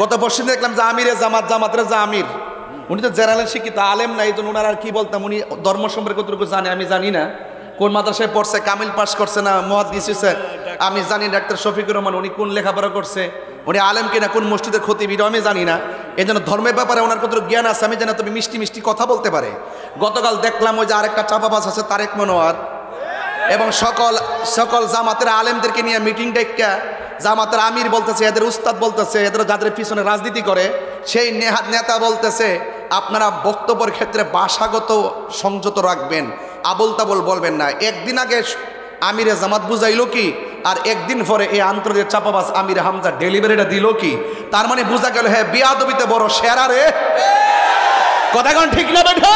গত বছর দেখলাম যে আমিরে জামাত, জামাতের যে আমির, উনি তো জেনারেল শিক্ষিত, আলেম না, এই জন্য ওনার আর কি বলতাম, উনি ধর্ম সম্পর্কে কতটুকু জানে আমি জানি না, কোন মাদ্রাসায় পড়ছে, কামিল পাস করছে না মুহাদ্দিস হইছে আমি জানি, ডাক্তার শফিকুর রহমান উনি কোন লেখাপড়া করছে, উনি আলেম কিনা, কোন মসজিদের খতিব এটাও আমি জানি না, এই জন্য ধর্মের ব্যাপারে ওনার কতটুকু জ্ঞান আছে আমি জানি, তবে মিষ্টি মিষ্টি কথা বলতে পারে। গতকাল দেখলাম ওই যে আরেকটা চাপাবাজ আছে তারেক মনোয়ার, এবং সকল জামাতের আলেমদেরকে নিয়ে মিটিং ডেকা জামাতের আমির বলতেছে, এদের উস্তাদ বলতেছে, এদের যাদের পিছনে রাজনীতি করে সেই নেতা বলতেছে আপনারা বক্তব্যের ক্ষেত্রে ভাষাগত সংযত রাখবেন, আবল তাবল বলবেন না। একদিন আগে আমিরে জামাত বুঝাইল কি, আর একদিন পরে এই আন্তর্জাতিক চাপাবাজ আমির হামজা ডেলিভারিটা দিল কি, তার মানে বোঝা গেল হ্যাঁ বিয়াদবিতে বড় সেরা রে। কথা কোন ঠিক না বেটা?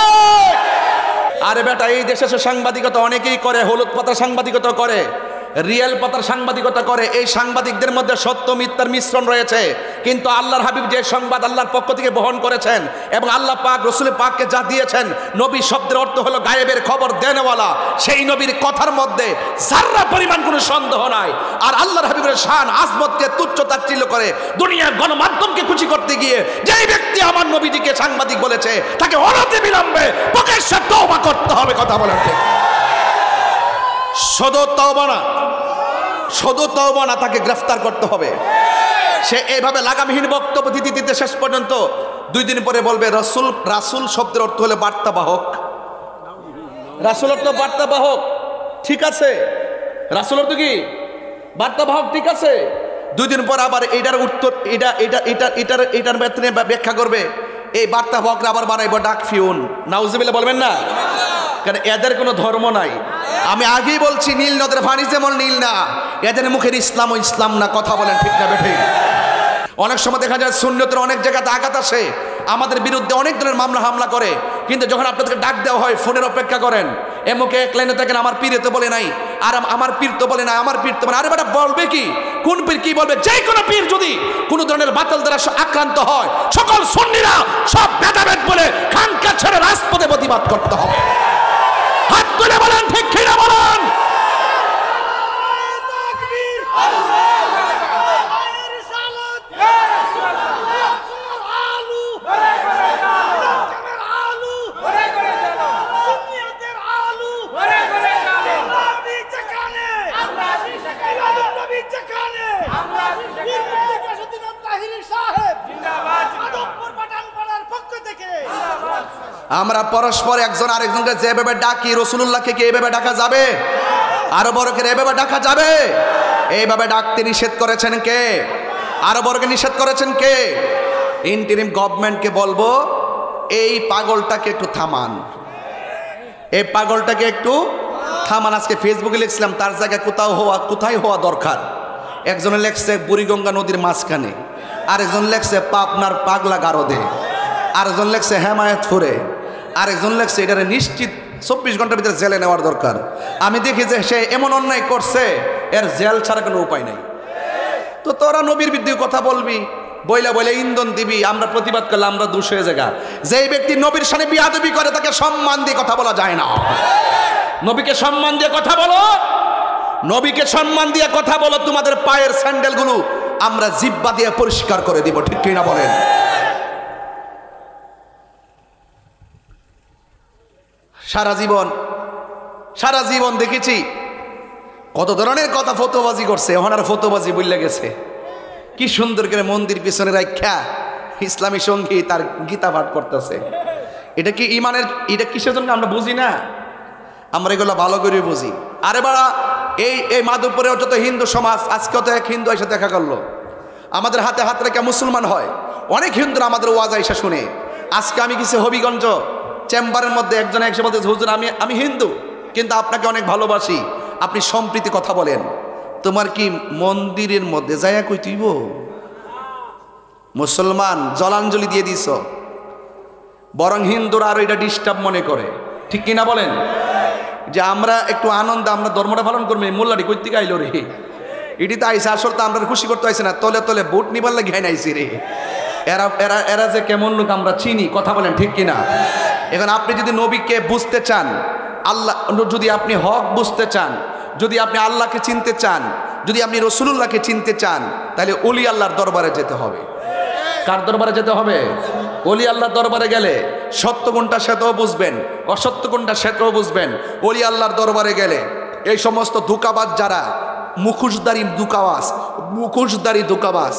আরে বেটা, এই দেশে সাংবাদিকতা অনেকেই করে, হলুদ পাতার সাংবাদিকতা করে, রিয়েল পাতার সাংবাদিকতা করে, এই সাংবাদিকদের মধ্যে সত্য মিথ্যার মিশ্রণ রয়েছে, কিন্তু আল্লাহর হাবিব যে সংবাদ আল্লাহর পক্ষ থেকে বহন করেছেন এবং আল্লাহ পাক রসুল পাককে যা দিয়েছেন, নবী শব্দের অর্থ হলো গায়েবের খবর দেনওয়ালা, সেই নবীর কথার মধ্যে যারা পরিমাণ কোনো সন্দেহ নাই। আর আল্লাহর হাবিবের শান আজমতকে তুচ্ছ তাচ্ছিল্য করে দুনিয়ার গণমাধ্যমকে খুশি করতে গিয়ে যেই ব্যক্তি আমার নবীজিকে সাংবাদিক বলেছে তাকে অনতি বিলম্বে প্রকাশ্যে তওবা করতে হবে। কথা বলেন ঠিক? শুধু তওবা না, তাকে গ্রেফতার করতে হবে। সে এইভাবে লাগামহীন বক্তব্য দিতে দিতে শেষ পর্যন্ত 2 দিন পরে বলবে রাসূল শব্দের অর্থ হলো বার্তাবাহক। রাসূল অর্থ বার্তাবাহক, ঠিক আছে, রাসূল অর্থ কি বার্তাবাহক, ঠিক আছে। 2 দিন পর আবার এটার উত্তর এটার বেতনে ব্যাখ্যা করবে, এই বার্তাবাহকরা আবার বানাইব ডাক ফিউন। নাউজুবিল্লাহ বলবেন না? কারণ এদের কোনো ধর্ম নাই। আমি আগেই বলছি নীল নদের পানি যেমন নীল না, এদের মুখের ইসলাম ও ইসলাম না। কথা বলেন ঠিক না বেঠিক? অনেক সময় দেখা যায় সুন্নতের অনেক জায়গাতে আঘাত আসে, আমাদের বিরুদ্ধে অনেক ধরনের মামলা হামলা করে, কিন্তু যখন আপনাদেরকে ডাক দেওয়া হয় ফোনের অপেক্ষা করেন, এমুকে এক লাইনে থাকেন আমার পীর তো বলে নাই, আর আমার পীর তো বলে নাই, আমার পীর তো বলে, আরে বেটা বলবে কি, কোন পীর কি বলবে? যে কোনো পীর যদি কোনো ধরনের বাতিল দ্বারা আক্রান্ত হয়, সকল সুন্নিরা সব ভেদাভেদ বলে খানকা ছেড়ে রাজপথে প্রতিবাদ করতে হবে। হাত তুলে বলেন ঠিক কিনা বলেন? আমরা পরস্পর একজন আরেকজনকে যেভাবে ডাকি, রাসূলুল্লাহকে কি এইভাবে ডাকা যাবে? আরো বড়কে এইভাবে ডাকা যাবে? এইভাবে ডাকতে নিষেধ করেছেন কে? আরো বড়কে নিষেধ করেছেন কে? ইন্টারিম গভর্নমেন্টকে বলবো এই পাগলটাকে একটু থামান, এই পাগলটাকে একটু থামান। আজকে ফেসবুকে লিখছিলাম তার জায়গায় কোথায় হওয়া দরকার। একজনে লেখছে বুড়িগঙ্গা নদীর মাঝখানে, আরেকজন লেখছে পাবনার পাগলা গারদে, আরেকজন লেখছে হেমায়তপুরে, আরেকজন লেখছে এটারে নিশ্চিত 24 ঘন্টার ভিতরে জেলে নেওয়ার দরকার। আমি দেখি যে সে এমন অন্যায় করছে, এর জেল ছাড়া কোনো উপায় নাই। তো তোরা নবীর বিরুদ্ধে কথা বলবি, বইলা ইন্ধন দিবি, আমরা প্রতিবাদ করলে আমরা দোষ হয়ে যাগা। যেই ব্যক্তি নবীর সামনে বিয়াদবি করে তাকে সম্মান দিয়ে কথা বলা যায় না। নবীকে সম্মান দিয়ে কথা বলো, নবীকে সম্মান দিয়ে কথা বলো। তোমাদের পায়ের স্যান্ডেলগুলো আমরা জিব্বা দিয়ে পরিষ্কার করে দিব, ঠিক কিনা বলেন? সারা জীবন দেখেছি কত ধরনের কথা ফতোবাজি করছে, ওনার ফতোবাজি বললে গেছে। কি সুন্দর করে মন্দির পিছনে রাখা ইসলামী সঙ্গীত আর গীতা পাঠ করতেছে। এটা কি ইমানের, এটা কিসের জন্য আমরা বুঝি না? আমরা এগুলো ভালো করে বুঝি। আরে বাড়া, এই মাধবপুরে যত হিন্দু সমাজ, আজকে তো এক হিন্দু এসে দেখা করলো, আমাদের হাতে হাত রেখে মুসলমান হয়। অনেক হিন্দুরা আমাদের ওয়াজ আইসা শুনে। আজকে আমি কিছু হবিগঞ্জ চেম্বারের মধ্যে একজন এসে বলতেছে, হুজুর আমি হিন্দু কিন্তু আপনাকে অনেক ভালোবাসি, আপনি সম্প্রীতি কথা বলেন। তোমার কি মন্দিরের মধ্যে যাইয়া কই তুইব মুসলমান জলাঞ্জলি দিয়ে দিছ? বরং হিন্দুরা আরো এটা ডিস্টার্ব মনে করে, ঠিক কিনা বলেন? যে আমরা একটু আনন্দ, আমরা ধর্মটা পালন করবো, মোল্লাটি কই থেকে আইলো রে, এটি তো আইসে, আসলে তো আমরা খুশি করতে আইসি না, তলে তলে ভোট নিবার লাগে আইসি রে। এরা যে কেমন লোক আমরা চিনি, কথা বলেন ঠিক কিনা? এখন আপনি যদি নবীকে বুঝতে চান, আল্লাহ যদি আপনি হক বুঝতে চান, যদি আপনি আল্লাহকে চিনতে চান, যদি আপনি রাসূলুল্লাহকে চিনতে চান, তাহলে ওলি আল্লাহর দরবারে যেতে হবে। কার দরবারে যেতে হবে? ওলি আল্লাহর দরবারে গেলে সত্য কোনটা সেটাও বুঝবেন, অসত্য কোনটা সেটাও বুঝবেন। ওলি আল্লাহর দরবারে গেলে এই সমস্ত ধোঁকাবাজ যারা, মুখোশধারী ধোঁকাবাজ।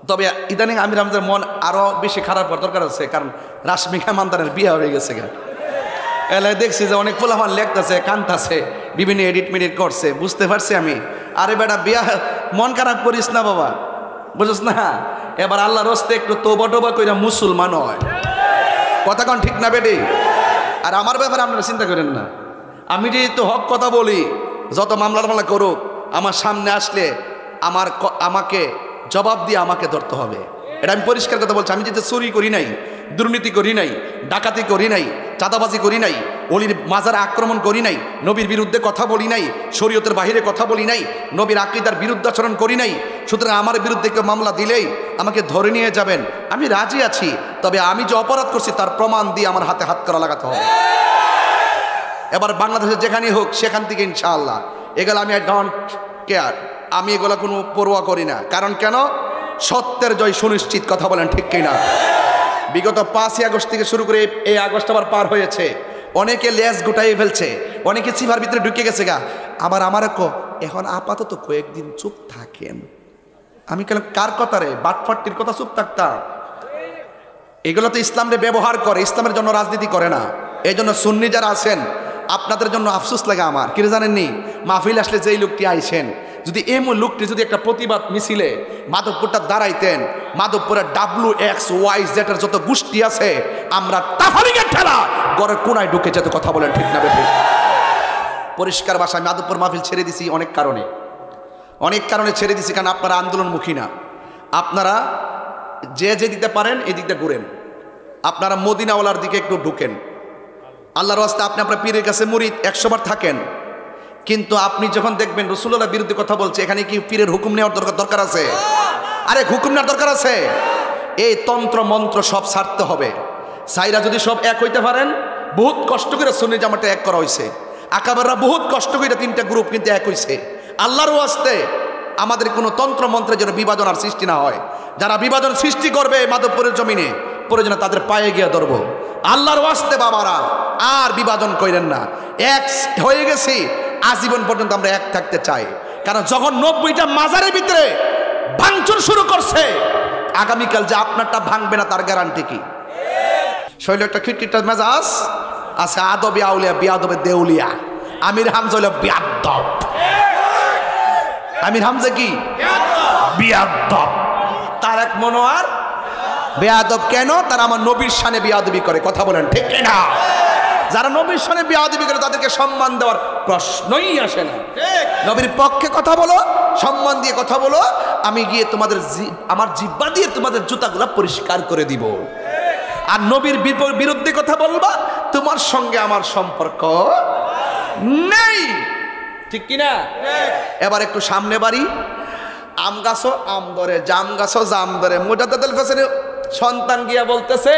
তবে ইদানিং আমির হামজার মন আরো বেশি খারাপ হওয়ার দরকার আছে, কারণ রাশমিকা মান্দানের বিয়ে হয়ে গেছে। এলাকায় দেখছি যে অনেক পোলাপান লেখতেছে, কানতাছে, বিভিন্ন এডিট মেডিট করছে, বুঝতে পারছি আমি। আরে বেটা বিয়া, মন খারাপ করিস না বাবা, বুঝছ না? এবার আল্লাহর হস্তে একটু তোবা টোবা কইরা মুসলমান হয়, কথা কন ঠিক না বেটি? আর আমার ব্যাপারে আপনারা চিন্তা করেন না, আমি যেহেতু হক কথা বলি, যত মামলা করুক, আমার সামনে আসলে আমাকে জবাব দিয়ে আমাকে ধরতে হবে। এটা আমি পরিষ্কার কথা বলছি। আমি যেহেতু চুরি করি নাই, দুর্নীতি করি নাই, ডাকাতি করি নাই, চাঁদাবাজি করি নাই, অলির মাজারে আক্রমণ করি নাই, নবীর বিরুদ্ধে কথা বলি নাই, শরীয়তের বাহিরে কথা বলি নাই, নবীর আকীদার বিরুদ্ধাচরণ করি নাই। সুতরাং আমার বিরুদ্ধে কেউ মামলা দিলেই আমাকে ধরে নিয়ে যাবেন, আমি রাজি আছি। তবে আমি যে অপরাধ করছি তার প্রমাণ দিয়ে আমার হাতে হাত করা লাগাতে হবে। এবার বাংলাদেশে যেখানেই হোক সেখান থেকে ইনশাআল্লাহ এগুলো আমি ডোন্ট কেয়ার, আমি এগুলো কোনো পরোয়া করি না। কারণ কেন? সত্যের জয় সুনিশ্চিত, কথা বলেন ঠিক কিনা? বিগত 5ই আগস্ট থেকে শুরু করে এই আগস্ট আবার পার হয়েছে, অনেকে লেজ গুটাইয়ে ফেলছে, অনেকে চিভার ভিতরে ঢুকে গেছে গা। আবার আমারও এখন আপাতত কয়েকদিন চুপ থাকেন। আমি কেন কার কথা রে, বাটফাট্টির কথা চুপ থাকতাম? এগুলো তো ইসলামরে ব্যবহার করে, ইসলামের জন্য রাজনীতি করে না। এই জন্য সুন্নি যারা আছেন আপনাদের জন্য আফসোস লাগে আমার। কি জানেননি, মাহফিল আসলে যেই লোকটি আইছেন, যদি এই লোকটি যদি একটা প্রতিবাদ মিছিলে মাধবপুরটা দাঁড়াইতেন, মাধবপুরের WXYZ এর যত গোষ্ঠী আছে আমরা তাফালিগের ঠেলা ঘরের কোনায় ঢুকে যেত, কথা বলেন ঠিক না বেঠিক? পরিষ্কার ভাষায় মাধবপুর মাহফিল ছেড়ে দিছি অনেক কারণে ছেড়ে দিছি। কারণ আপনারা আন্দোলনমুখী না, আপনারা যে দিতে পারেন এই দিকটা ঘুরেন, আপনারা মদিনাওয়ালার দিকে একটু ঢুকেন। আল্লাহর রাস্তা আপনি আপনার পীরের কাছে মুরিদ 100 বার থাকেন, কিন্তু আপনি যখন দেখবেন রাসূলুল্লাহর বিরুদ্ধে কথা বলছে, এখানে কি পীরের হুকুম নেওয়ার দরকার আছে? আরে হুকুম নেওয়ার দরকার আছে। এই তন্ত্র মন্ত্র সব ছাড়তে হবে। সাইরা যদি সব এক হইতে পারেন, বহুত কষ্ট করে সুন্নি জামাতে এক করা হয়েছে, আকাবাররা বহুত কষ্ট করে 3টা গ্রুপ কিন্তু এক হয়েছে। আল্লাহর ওয়াস্তে আমাদের কোনো তন্ত্র মন্ত্রের জন্য বিভাজন আর সৃষ্টি না হয়। যারা বিভাজন সৃষ্টি করবে মাধবপুরের জমিনে, প্রয়োজনে তাদের পায়ে গিয়ে ধরবো। আল্লাহর ওয়াস্তে বাবারা আর বিভাজন করেন না, এক হয়ে গেছি, আজীবন পর্যন্ত আমরা এক থাকতে চাই। কারণ যখন 90টা মাজারের ভিতরে ভাঙচুর শুরু করছে, আগামীকাল যে আপনারটা ভাঙবে না তার গ্যারান্টি কি? শৈল একটা খিটখিটার মেজাজ আছে, আদবে আউলিয়া বিয়াদবে দেউলিয়া। আমির হামজা হলো বিয়াদব। আমির হামজা কি বিয়াদব? তার এক মনোয়ার বেয়াদব কেন? তারা আমার নবীর শানে বেয়াদবি করে, কথা বলেন ঠিক না? যারা নবীর শানে বেয়াদবি করে তাদেরকে সম্মান দেওয়ার প্রশ্নই আসে না। নবীর পক্ষে কথা বলো, সম্মান দিয়ে কথা বলো, আমি গিয়ে তোমাদের আমার জিহ্বা দিয়ে তোমাদের জুতাগুলা পরিষ্কার করে দিব। আর নবীর বিরুদ্ধে কথা বলবা, তোমার সঙ্গে আমার সম্পর্ক নেই, ঠিক কিনা? এবার একটু সামনে বাড়ি, আম গাছও আম ধরে, জাম গাছও জাম ধরে। মুজাদ্দেদুল হোসেন সন্তান গিয়া বলতেছে,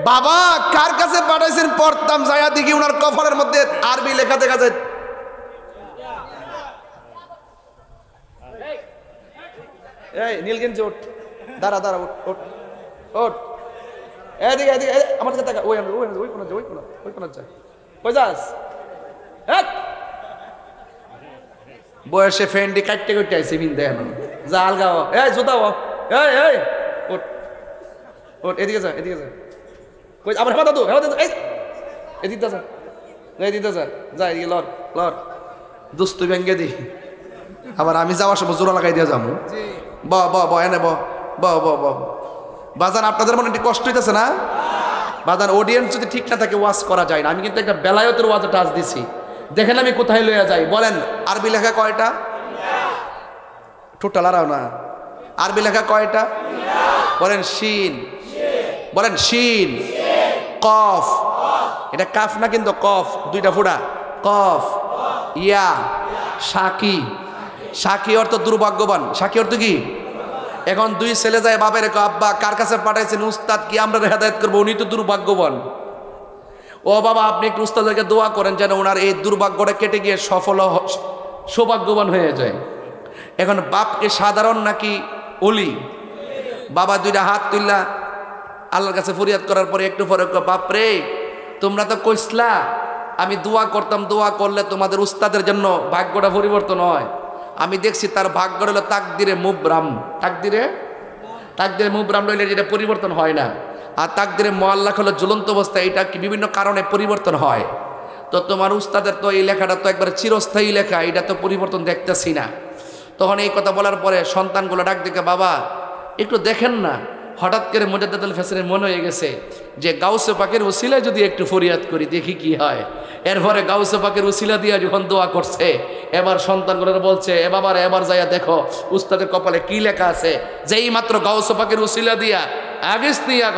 বাবা কার কাছে পাঠাইছেন? পড়তাম, যায়া দেখি ওনার কপালের মধ্যে আরবি লেখা দেখা যায়। এই নীলগঞ্জ ওঠ, দাঁড়া ওঠ, এদিকে আমার কাছে টাকা, ওই কোন যায়, কই যাস? বয়সে ফ্রেন্ডি কাটতে আইসি বিন দেয় যা আলগাও, জুতাও, ওঠ, এদিকে যা, কই আবার হেবা দাদু, এদিকে যা, যা এদিকে লর দুস্তু ভেঙ্গে দি। আবার আমি যাওয়ার সময় জোড়া লাগাই দিয়ে যাবো। এনে বাজান, আপনাদের মনে একটু কষ্ট হইতেছে না? বাজান, অডিয়েন্স যদি ঠিক না থাকে ওয়াজ করা যায় না। আমি কিন্তু একটা বেলায়তের ওয়াজে টাচ দিছি, দেখেন আমি কোথায় লইয়া যাই। বলেন আরবি লেখা কয়টা? টোটাল আরাও না। আরবি লেখা কয়টা? বলেন শিন, বলেন শিন, কফ, এটা কাফ না কিন্তু কফ, 2টা ফুটা, কফ, ইয়া, সাকি। সাকি অর্থ দুর্ভাগ্যবান। সাকি অর্থ কি? এখন 2 ছেলে যায় বাপের, আব্বা কার কাছে পাঠাইছেন? উস্তাদ কি আমরা হেদায়েত করবো, উনি তো দুর্ভাগ্যবান। ও বাবা, আপনি একটু উস্তাদকে দোয়া করেন যেন ওনার এই দুর্ভাগ্যটা কেটে গিয়ে সফল সৌভাগ্যবান হয়ে যায়। এখন বাপকে সাধারণ নাকি অলি? বাবা দুইটা হাত তুললা আল্লাহর কাছে ফরিয়াদ করার পরে একটু পরে বাপরে তোমরা তো কইসলা আমি দোয়া করতাম, দোয়া করলে তোমাদের উস্তাদের জন্য ভাগ্যটা পরিবর্তন হয়। আমি দেখছি তার ভাগ্য হলো তাকদিরে মুবরাম, তাকদিরে মুবরাম রইলে যেটা পরিবর্তন হয় না, আর তাকদিরে মুআল্লাক হলো ঝুলন্ত অবস্থা, এটা কি বিভিন্ন কারণে পরিবর্তন হয়। তো তোমার উস্তাদের তো এই লেখাটা তো একবারে চিরস্থায়ী লেখা, এটা তো পরিবর্তন দেখতেছি না। তখন এই কথা বলার পরে সন্তানগুলো ডাক দেখে, বাবা একটু দেখেন না। হঠাৎ করে মুজাদ্দিদুল ফেসরের মনে হয়ে গেছে যে গাউসে পাকের উসিলায় যদি একটু ফরিয়াদ করি দেখি কি হয়। এরপরে গাউসে পাকের উসিলা দিয়া যখন দোয়া করছে, এবার সন্তানগুলো বলছে, এ বাবার এবার যাইয়া দেখো উস্তাদের কপালে কি লেখা আছে। যেই মাত্র গাউসে পাকের উসিলা দিয়া আগেস নিয়া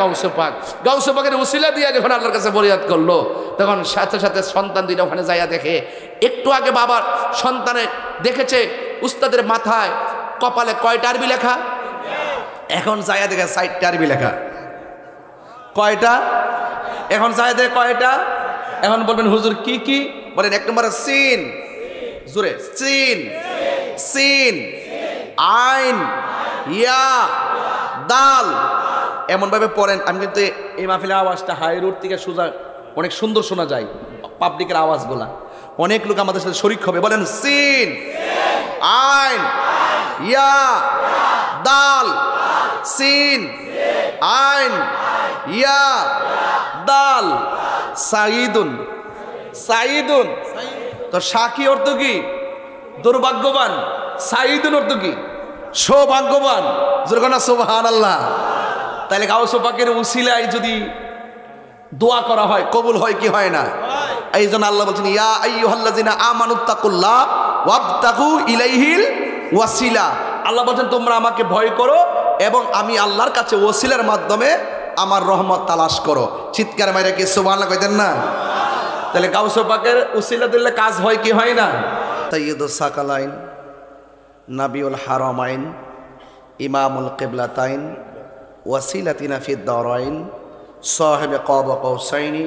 গাউসে পাকের উসিলা দিয়া যখন আল্লাহর কাছে ফরিয়াদ করলো, তখন সাথে সাথে সন্তান দুইটা ওখানে যাইয়া দেখে, একটু আগে বাবার সন্তানে দেখেছে উস্তাদের মাথায় কপালে কয়টা আরবি লেখা, এখন যাইয়া দেখে 60টা আরবি লেখা। কয়টা? এখন যাইয়া দেখে কয়টা? এখন বলবেন হুজুর কি কি বলেন? এক নম্বরে সিন, জোরে সিন, সিন আইন ইয়া দাল, এমন ভাবে পড়েন। আমি কিন্তু এই মাহফিলের আওয়াজটা হাই রোড থেকে সোজা অনেক সুন্দর শোনা যায়, পাবলিকের আওয়াজগুলা। অনেক লোক আমাদের সাথে শরীক হবে। বলেন সিন আইন ইয়া দাল, সিন আইন ইয়া দাল, সাইদুন। সাইদুন তো সাকি অর্থ কি? দুর্ভাগ্যবান। সাইদুন অর্থ কি? সৌভাগ্যবান। জোরকানা সুবহানাল্লাহ। তাহলে গাউসে পাকের উসিলায় যদি দোয়া করা হয় কবুল হয় কি হয় না? এই জন্য আল্লাহ বলছেন ইয়া আইয়ুহাল্লাযিনা আমানুত্তাকুল্লাহ ওয়াবতাগু ইলাইহিল ওয়াসিলা। আল্লাহ বলছেন তোমরা আমাকে ভয় করো এবং আমি আল্লাহর কাছে ওসিলার মাধ্যমে আমার রহমত তালাশ করো। চিৎকার মাইরা কি সুবহানাল্লাহ কইতেন না? তাহলে গাউসে পাকের উসিলা দিলে কাজ হয় কি হয় না? সাইয়্যিদুস সাকালাইন, নাবিউল হারামাইন, ইমামুল কিবলাতাইন, ওয়াসিলাতিনা ফিদ দারাইন, সাহিবে কাবা কাউসাইনি,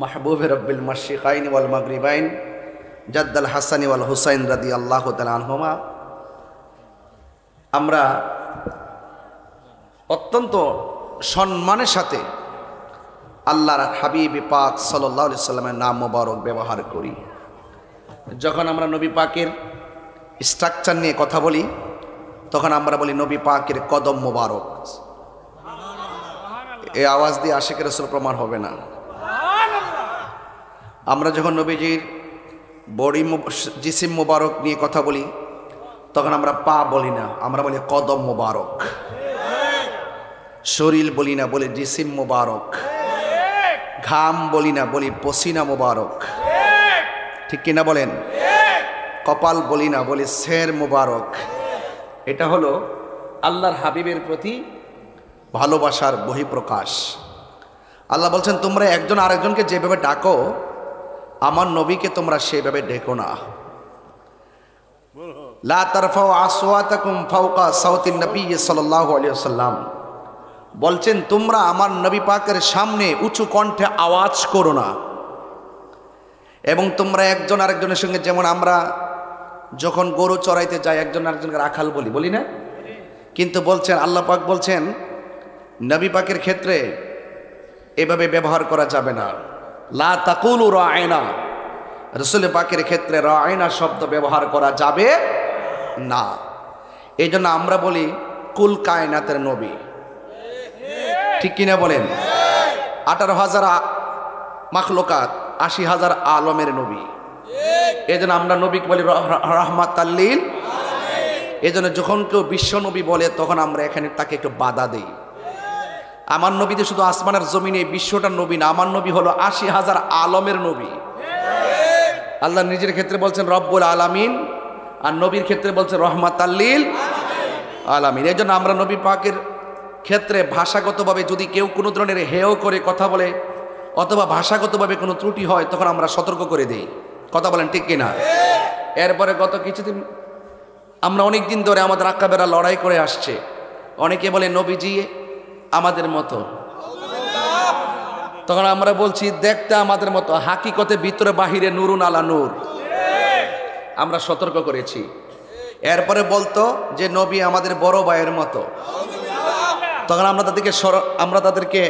মাহবুবে রব্বিল মাশরিকাইন ওয়াল মাগরিবাইন, জাদ্দাল হাসানি ওয়াল হুসাইন রাদিয়াল্লাহু তাআলা আনহুমা। আমরা অত্যন্ত সম্মানের সাথে আল্লাহর হাবিব পাক সাল্লাল্লাহু আলাইহি সাল্লামের নাম মোবারক ব্যবহার করি। যখন আমরা নবী পাকের স্ট্রাকচার নিয়ে কথা বলি তখন আমরা বলি নবী পাকের কদম মোবারক। এই আওয়াজ দিয়ে আশিকের রাসূল প্রমাণ হবে না। আমরা যখন নবীজির বডি জিসিম মোবারক নিয়ে কথা বলি তখন আমরা পা বলি না, আমরা বলি কদম মোবারক। শরীর বলি না, বলি জিসিম মোবারক। ঘাম বলি না, বলি পসিনা মোবারক। ঠিক কিনা বলেন? কপাল বলি না, বলি শের মোবারক। এটা হলো আল্লাহর হাবিবের প্রতি ভালোবাসার বহিঃপ্রকাশ। আল্লাহ বলছেন তোমরা একজন আরেকজনকে যেভাবে ডাকো আমার নবীকে তোমরা সেভাবে ডেকো না। লা তারফাউ আসওয়াতাকুম ফাওকা সাওতিন নবী সাল্লাল্লাহু আলাইহি ওয়াসাল্লাম বলছেন তোমরা আমার নবী পাকের সামনে উঁচু কণ্ঠে আওয়াজ করো না। এবং তোমরা একজন আরেকজনের সঙ্গে, যেমন আমরা যখন গরু চড়াইতে যাই একজন আরেকজনকে রাখাল বলি, বলি না? কিন্তু বলছেন আল্লাহ পাক বলছেন নবী পাকের ক্ষেত্রে এভাবে ব্যবহার করা যাবে না। লা তাকুলু রাআইনা, রাসূল পাকের ক্ষেত্রে রাআইনা শব্দ ব্যবহার করা যাবে না। এই জন্য আমরা বলি কুল কায়নাতের নবী। ঠিক কিনা বলেন? 18,000 মাখলুকাত, 80,000 আলমের নবী। এই জন্য আমরা নবীকে বলি রাহমাতাল লিল আলামিন। এই জন্য যখন কেউ বিশ্ব নবী বলে তখন আমরা এখানে তাকে একটু বাধা দেই। আমার নবীতে শুধু আসমানের জমিনে বিশ্বটার নবী না, আমার নবী হলো 80,000 আলমের নবী। আল্লাহ নিজের ক্ষেত্রে বলছেন রব্বুল আলামিন, আর নবীর ক্ষেত্রে বলছেন রহমাতাল লিল আলামিন। এই জন্য আমরা নবী পাকের ক্ষেত্রে ভাষাগতভাবে যদি কেউ কোনো ধরনের হেয় করে কথা বলে অথবা ভাষাগতভাবে কোনো ত্রুটি হয় তখন আমরা সতর্ক করে দিই। কথা বলেন ঠিক কিনা? এরপরে গত কিছুদিন আমরা অনেক দিন ধরে আমাদের আক্কাবেরা লড়াই করে আসছে। অনেকে বলে নবীজি আমাদের মতো, তখন আমরা বলছি দেখতে আমাদের মতো, হাকিকতে ভিতরে বাহিরে নুরুন আলা নূর। আমরা সতর্ক করেছি। এরপরে বলতো যে নবী আমাদের বড় ভাইয়ের মতো। তখন আমরা তাদেরকে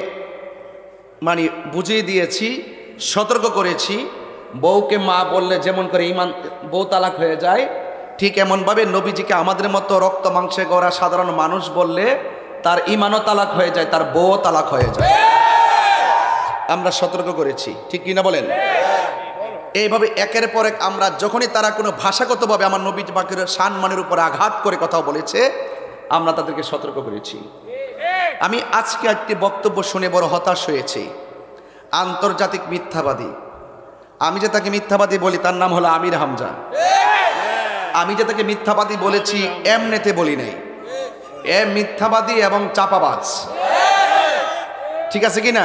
মানে বুঝিয়ে দিয়েছি, সতর্ক করেছি। বউকে মা বললে যেমন করে ইমান বউ তালাক হয়ে যায়, ঠিক এমনভাবে নবীজিকে আমাদের মতো রক্ত মাংসে গড়া সাধারণ মানুষ বললে তার ইমানও তালাক হয়ে যায়, তার বউও তালাক হয়ে যায়। আমরা সতর্ক করেছি, ঠিক কিনা বলেন? এইভাবে একের পর এক আমরা যখনই তারা কোনো ভাষাগতভাবে আমার নবী পাকের সম্মানের উপর আঘাত করে কথা বলেছে, আমরা তাদেরকে সতর্ক করেছি। আমি আজকে একটি বক্তব্য শুনে বড় হতাশ হয়েছি। আন্তর্জাতিক মিথ্যাবাদী, আমি যে তাকে মিথ্যাবাদী বলি তার নাম হলো আমির হামজা। আমি যে তাকে মিথ্যাবাদী বলেছি এমনিতে বলি নাই, এ মিথ্যাবাদী এবং চাপাবাজ, ঠিক আছে কিনা?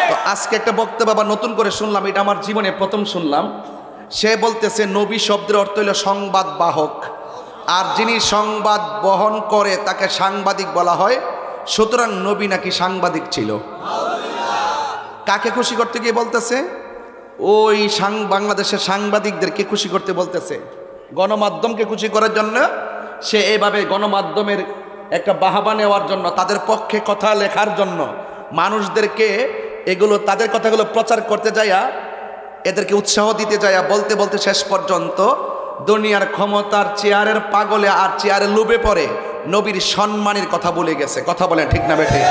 তো আজকে একটা বক্তব্য আবার নতুন করে শুনলাম, এটা আমার জীবনে প্রথম শুনলাম। সে বলতেছে নবী শব্দের অর্থ হলো সংবাদ বাহক, আর যিনি সংবাদ বহন করে তাকে সাংবাদিক বলা হয়। সুতরাং নবী নাকি সাংবাদিক ছিল। কাকে খুশি করতে গিয়ে বলতেছে? ওই বাংলাদেশের সাংবাদিকদেরকে খুশি করতে বলতেছে, গণমাধ্যমকে খুশি করার জন্য। সে এভাবে গণমাধ্যমের একটা বাহাবা নেওয়ার জন্য, তাদের পক্ষে কথা লেখার জন্য মানুষদেরকে এগুলো তাদের কথাগুলো প্রচার করতে যাইয়া, এদেরকে উৎসাহ দিতে যাইয়া বলতে বলতে শেষ পর্যন্ত দুনিয়ার ক্ষমতার চেয়ারের পাগলে আর চেয়ারে লুবে পড়ে নবীর সম্মানের কথা বলে গেছে। কথা বলেন ঠিক না বেঠিক?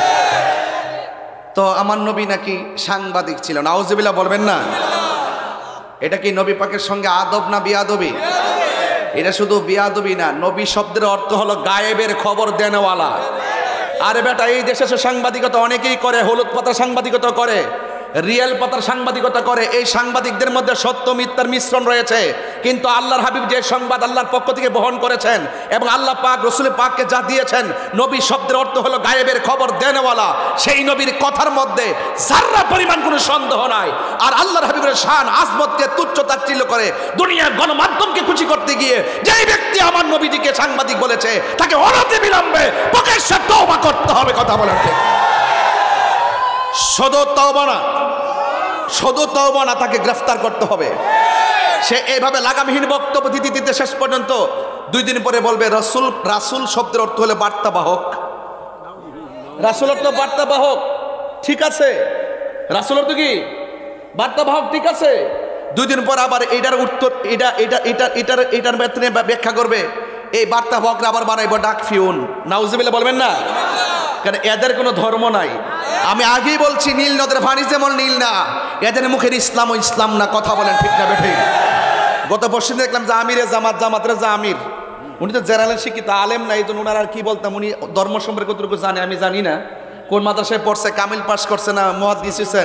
তো আমার নবী নাকি সাংবাদিক ছিল। নাউজুবিল্লাহ বলবেন না? এটা কি নবী পাকের সঙ্গে আদব না বিয়াদবি? এটা শুধু বিয়াদবি না, নবী শব্দের অর্থ হলো গায়েবের খবর দেনওয়ালা। আরে বেটা, এই দেশে সাংবাদিকতা অনেকেই করে, হলুদ পাতার সাংবাদিকতা করে, রিয়েল পাতার সাংবাদিকতা করে। এই সাংবাদিকদের মধ্যে সত্য মিথ্যার মিশ্রণ রয়েছে, কিন্তু আল্লাহর হাবিব যে সংবাদ আল্লাহর পক্ষ থেকে বহন করেছেন এবং আল্লাহ পাক রসুল পাককে যা দিয়েছেন, নবী শব্দের অর্থ হলো গায়েবের খবর দেনওয়ালা। সেই নবীর কথার মধ্যে যারা পরিমাণ কোনো সন্দেহ নাই। আর আল্লাহর হাবিবের শান আজমতকে তুচ্ছ তাচ্ছিল্য করে দুনিয়ার গণমাধ্যমকে খুশি করতে গিয়ে যেই ব্যক্তি আমার নবীজিকে সাংবাদিক বলেছে, তাকে অনতি বিলম্বে প্রকাশ্যে তওবা করতে হবে। কথা বলেন ঠিক? শুধু তওবা না, তাকে গ্রেফতার করতে হবে। সে এইভাবে লাগামহীন বক্তব্য দিতে দিতে শেষ পর্যন্ত 2 দিন পরে বলবে রাসূল শব্দের অর্থ হলো বার্তাবাহক। রাসূল অর্থ বার্তাবাহক, ঠিক আছে? রাসূল অর্থ কি? বার্তাবাহক, ঠিক আছে? 2 দিন পর আবার এটার উত্তর, এটার বেতনে ব্যাখ্যা করবে। এই বার্তাবাহকরা আবার বানাইব ডাক ফিউন। নাউজুবিল্লাহ বলবেন না? কারণ এদের কোনো ধর্ম নাই। আমি আগেই বলছি, নীল নদের পানি যেমন নীল না, এদের মুখের ইসলাম ও ইসলাম না। কথা বলেন ঠিক না বেঠিক? গত বছর দেখলাম যে আমিরে জামাতের যে আমির, উনি তো জেনারেল শিক্ষিত আলেম না, এই জন্য ওনার আর কি বলতাম, উনি ধর্ম সম্পর্কে কতটুকু জানে আমি জানি না। কোন মাদ্রাসায় পড়ছে, কামিল পাস করছে না মুহাদ্দিস হইছে